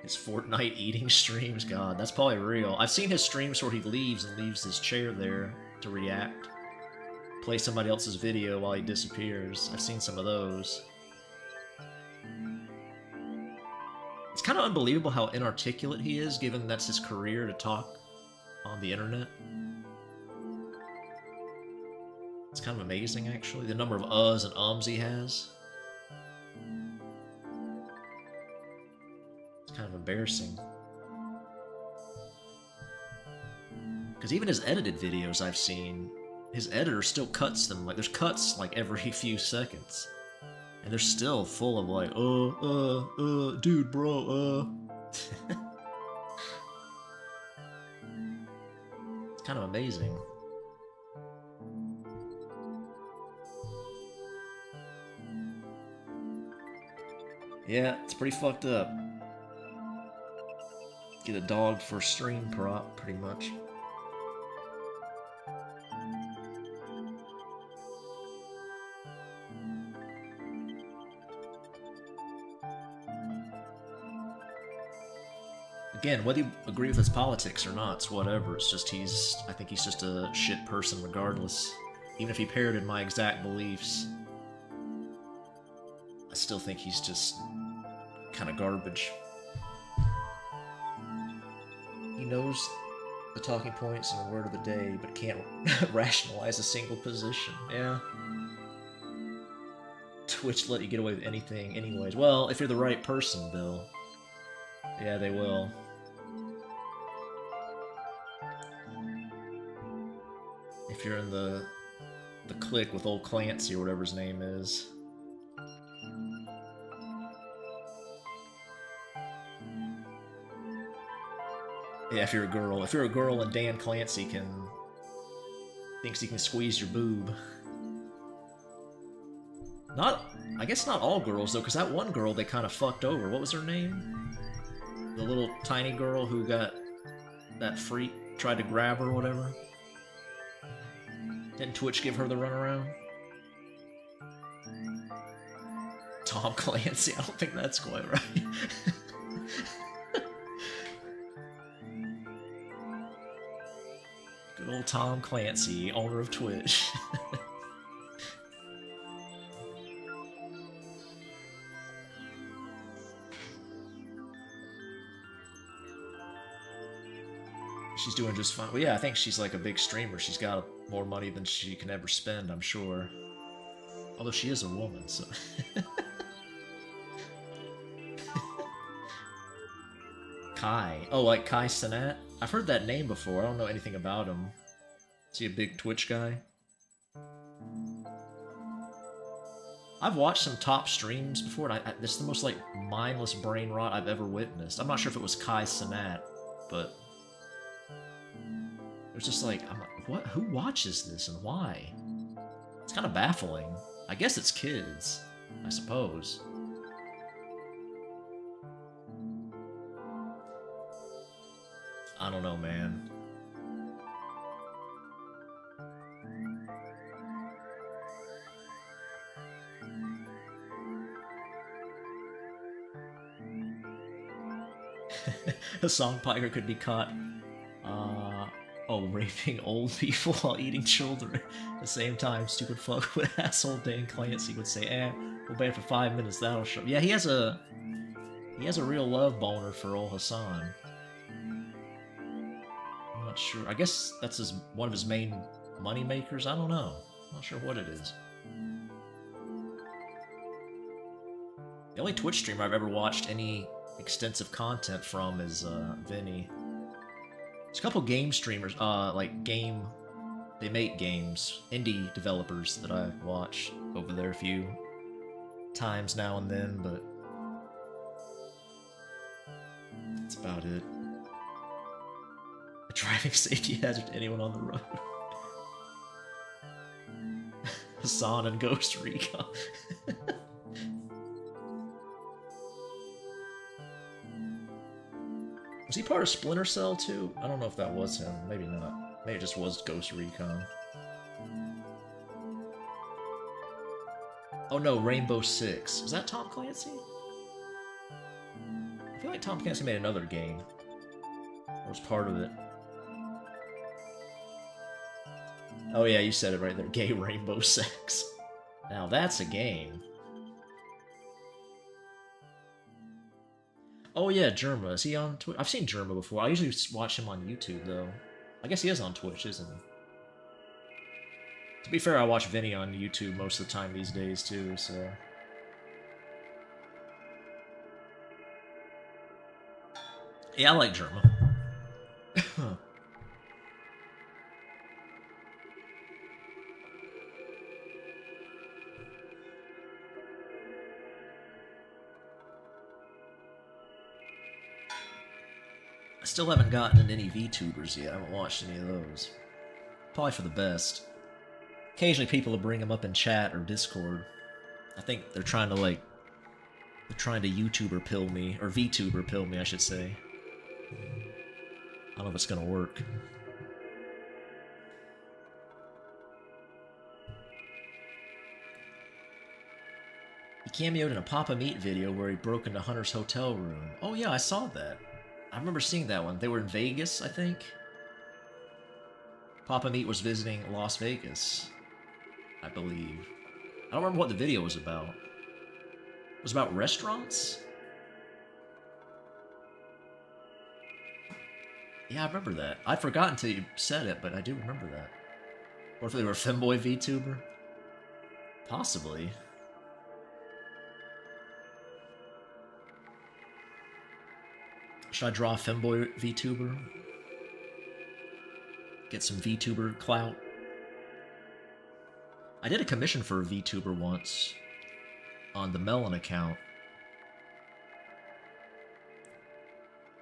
His Fortnite eating streams, god, that's probably real. I've seen his streams where he leaves and leaves his chair there to react. Play somebody else's video while he disappears. I've seen some of those. It's kind of unbelievable how inarticulate he is, given that's his career to talk on the internet. It's kind of amazing, actually, the number of uhs and ums he has. It's kind of embarrassing. Because even his edited videos I've seen, his editor still cuts them. Like, there's cuts like every few seconds. And they're still full of like, dude, bro, It's kind of amazing. Yeah, it's pretty fucked up. Get a dog for stream prop, pretty much. Again, whether you agree with his politics or not, it's whatever. It's just I think he's just a shit person regardless. Even if he parroted my exact beliefs, I still think he's just kind of garbage. He knows the talking points and the word of the day, but can't rationalize a single position. Yeah. Twitch let you get away with anything anyways. Well, if you're the right person, Bill. Yeah, they will. If you're in the clique with old Clancy or whatever his name is. Yeah, if you're a girl and Dan Clancy thinks he can squeeze your boob. I guess not all girls though, because that one girl they kind of fucked over. What was her name? The little tiny girl who got that freak tried to grab her or whatever. Didn't Twitch give her the runaround? Tom Clancy, I don't think that's quite right. Good old Tom Clancy, owner of Twitch. She's doing just fine. Well, yeah, I think she's like a big streamer. She's got more money than she can ever spend, I'm sure. Although she is a woman, so... Kai. Oh, like Kai Cenat? I've heard that name before. I don't know anything about him. Is he a big Twitch guy? I've watched some top streams before, and this is the most, like, mindless brain rot I've ever witnessed. I'm not sure if it was Kai Cenat, but... It was just like, I'm like, what? Who watches this and why? It's kind of baffling. I guess it's kids, I suppose. I don't know, man. Hassan Piker could be caught, raping old people while eating children at the same time. Stupid fuck with asshole Dan Clancy would say, we'll ban for 5 minutes, that'll show. Yeah, he has a real love boner for old Hassan. I'm not sure. I guess that's one of his main money makers. I don't know. I'm not sure what it is. The only Twitch streamer I've ever watched any extensive content from is Vinny. There's a couple game streamers, they make games, indie developers that I watch over there a few times now and then, but that's about it. A driving safety hazard to anyone on the road. Hassan and Ghost Recon. Was he part of Splinter Cell too? I don't know if that was him. Maybe not. Maybe it just was Ghost Recon. Oh no, Rainbow Six. Was that Tom Clancy? I feel like Tom Clancy made another game. Or was part of it. Oh yeah, you said it right there. Gay Rainbow Six. Now that's a game. Oh yeah, Germa. Is he on Twitch? I've seen Germa before. I usually watch him on YouTube, though. I guess he is on Twitch, isn't he? To be fair, I watch Vinny on YouTube most of the time these days, too, so... Yeah, I like Germa. I still haven't gotten into any VTubers yet. I haven't watched any of those. Probably for the best. Occasionally people will bring them up in chat or Discord. I think they're trying to, like... They're trying to YouTuber pill me. Or VTuber pill me, I should say. I don't know if it's gonna work. He cameoed in a Papa Meat video where he broke into Hunter's hotel room. Oh yeah, I saw that. I remember seeing that one. They were in Vegas, I think. Papa Meat was visiting Las Vegas, I believe. I don't remember what the video was about. It was about restaurants? Yeah, I remember that. I'd forgotten until you said it, but I do remember that. Or if they were a femboy VTuber? Possibly. Should I draw a femboy VTuber? Get some VTuber clout? I did a commission for a VTuber once on the Melon account.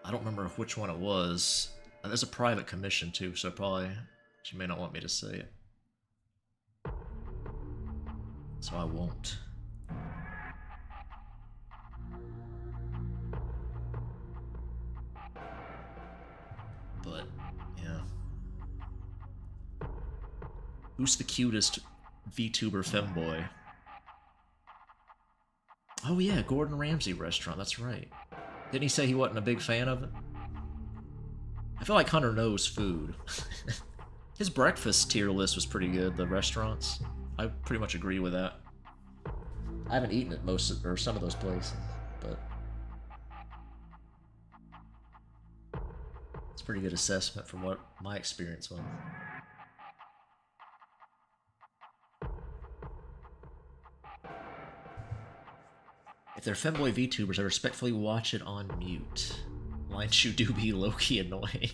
I don't remember which one it was. There's a private commission too, so probably she may not want me to say it. So I won't. But, yeah. Who's the cutest VTuber femboy? Oh yeah, Gordon Ramsay restaurant, that's right. Didn't he say he wasn't a big fan of it? I feel like Hunter knows food. His breakfast tier list was pretty good, the restaurants. I pretty much agree with that. I haven't eaten at some of those places, but it's a pretty good assessment from what my experience was. they're femboy VTubers, I respectfully watch it on mute. Line Chew do be low-key annoying.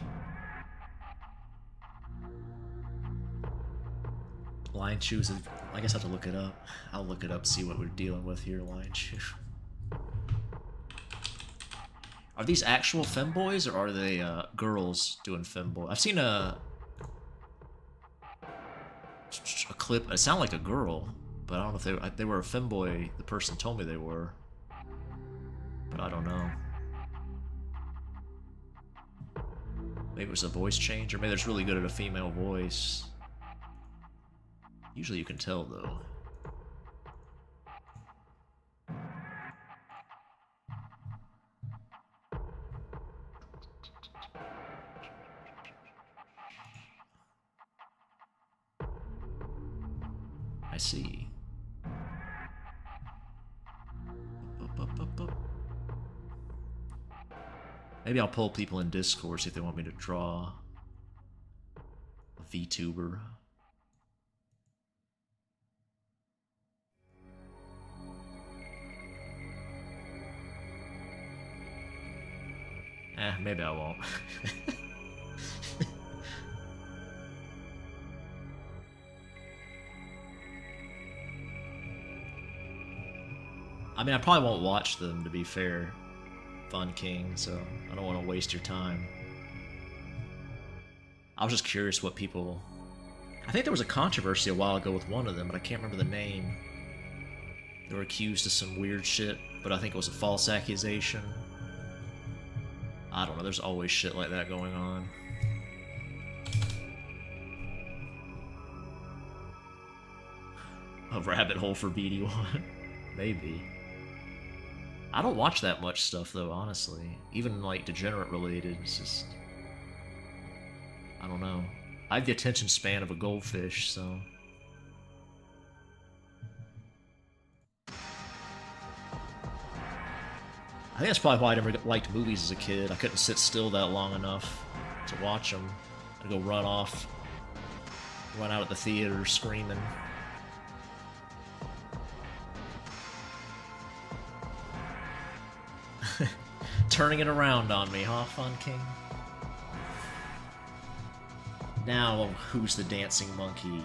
Line Chew's I guess I have to look it up. I'll look it up, see what we're dealing with here, Line Chew. Are these actual femboys, or are they girls doing femboy? I've seen a clip. It sounded like a girl, but I don't know if they were a femboy. The person told me they were, but I don't know. Maybe it was a voice change, or maybe they're just really good at a female voice. Usually you can tell, though. I see. Maybe I'll poll people in Discord, see if they want me to draw a VTuber. Maybe I won't. I mean, I probably won't watch them, to be fair, Fun King, so I don't want to waste your time. I was just curious what people... I think there was a controversy a while ago with one of them, but I can't remember the name. They were accused of some weird shit, but I think it was a false accusation. I don't know, there's always shit like that going on. A rabbit hole for BD1? Maybe. I don't watch that much stuff, though, honestly. Even, like, degenerate related, it's just... I don't know. I have the attention span of a goldfish, so... I think that's probably why I never liked movies as a kid. I couldn't sit still that long enough to watch them. I'd go run off, run out at the theater screaming. Turning it around on me, huh, Fun King? Now, who's the dancing monkey?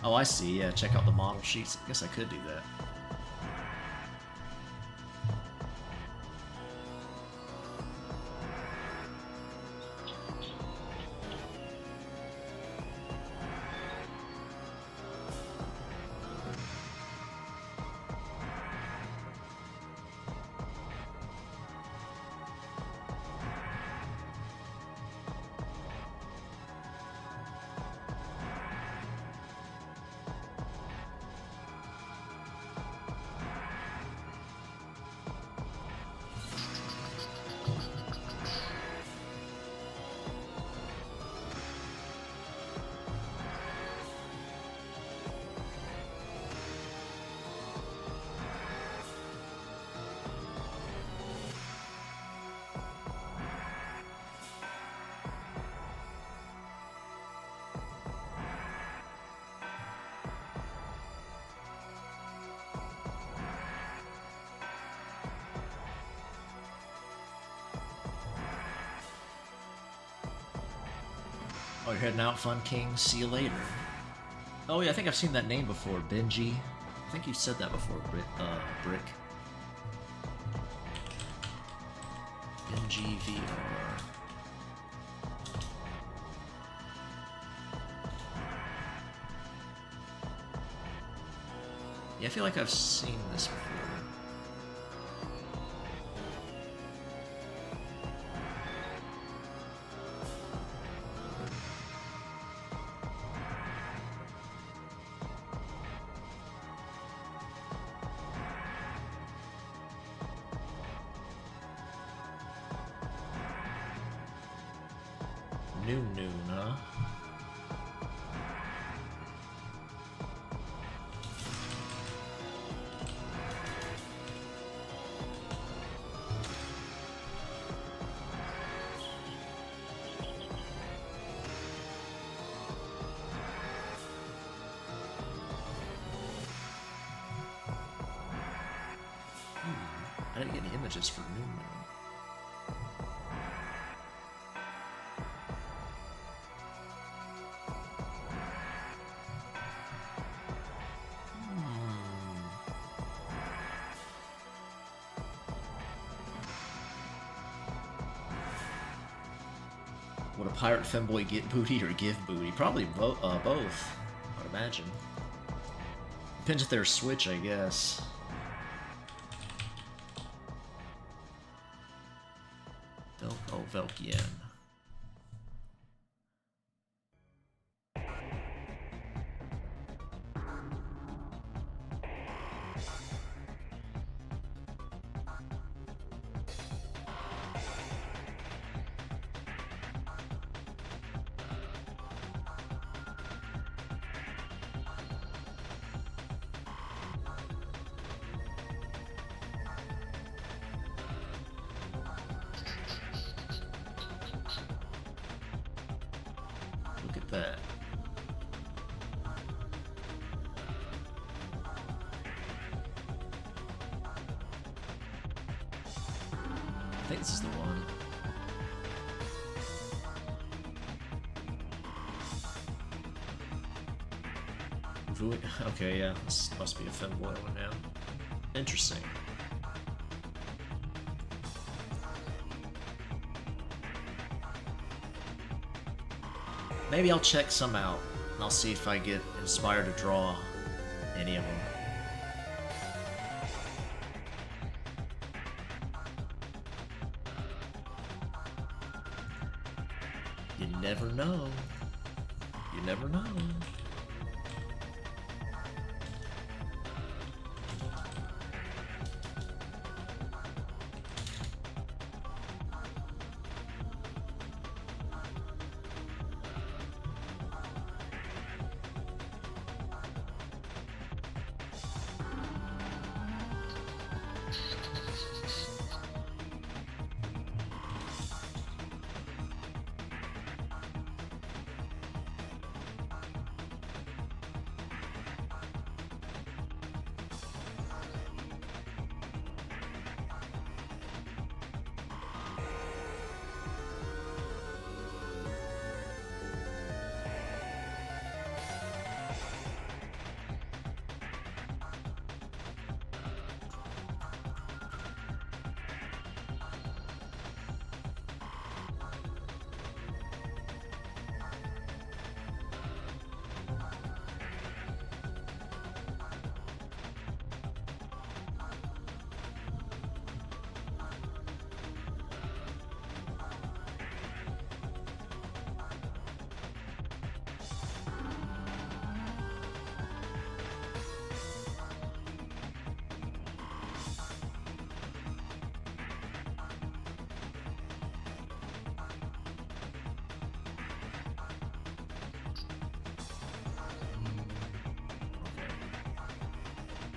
Oh, I see. Yeah, check out the model sheets. I guess I could do that. Oh, you're heading out, Fun King. See you later. Oh yeah, I think I've seen that name before, Benji. I think you said that before, Brick. Benji VR. Yeah, I feel like I've seen this before. Noon, huh? I didn't get any images for New Moon. Would a pirate femboy get booty or give booty? Probably both, I'd imagine. Depends if they're switch, I guess. Velkien. Look at that. I think this is the one. Okay, yeah, this must be a femboy one now. Interesting. Maybe I'll check some out, and I'll see if I get inspired to draw any of them. You never know. You never know.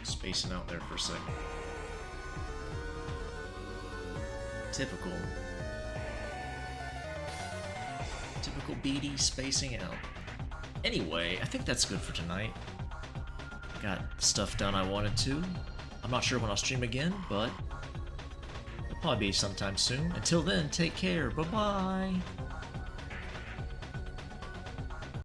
Spacing out there for a second. Typical. Typical BD spacing out. Anyway, I think that's good for tonight. Got stuff done I wanted to. I'm not sure when I'll stream again, but it'll probably be sometime soon. Until then, take care. Bye-bye.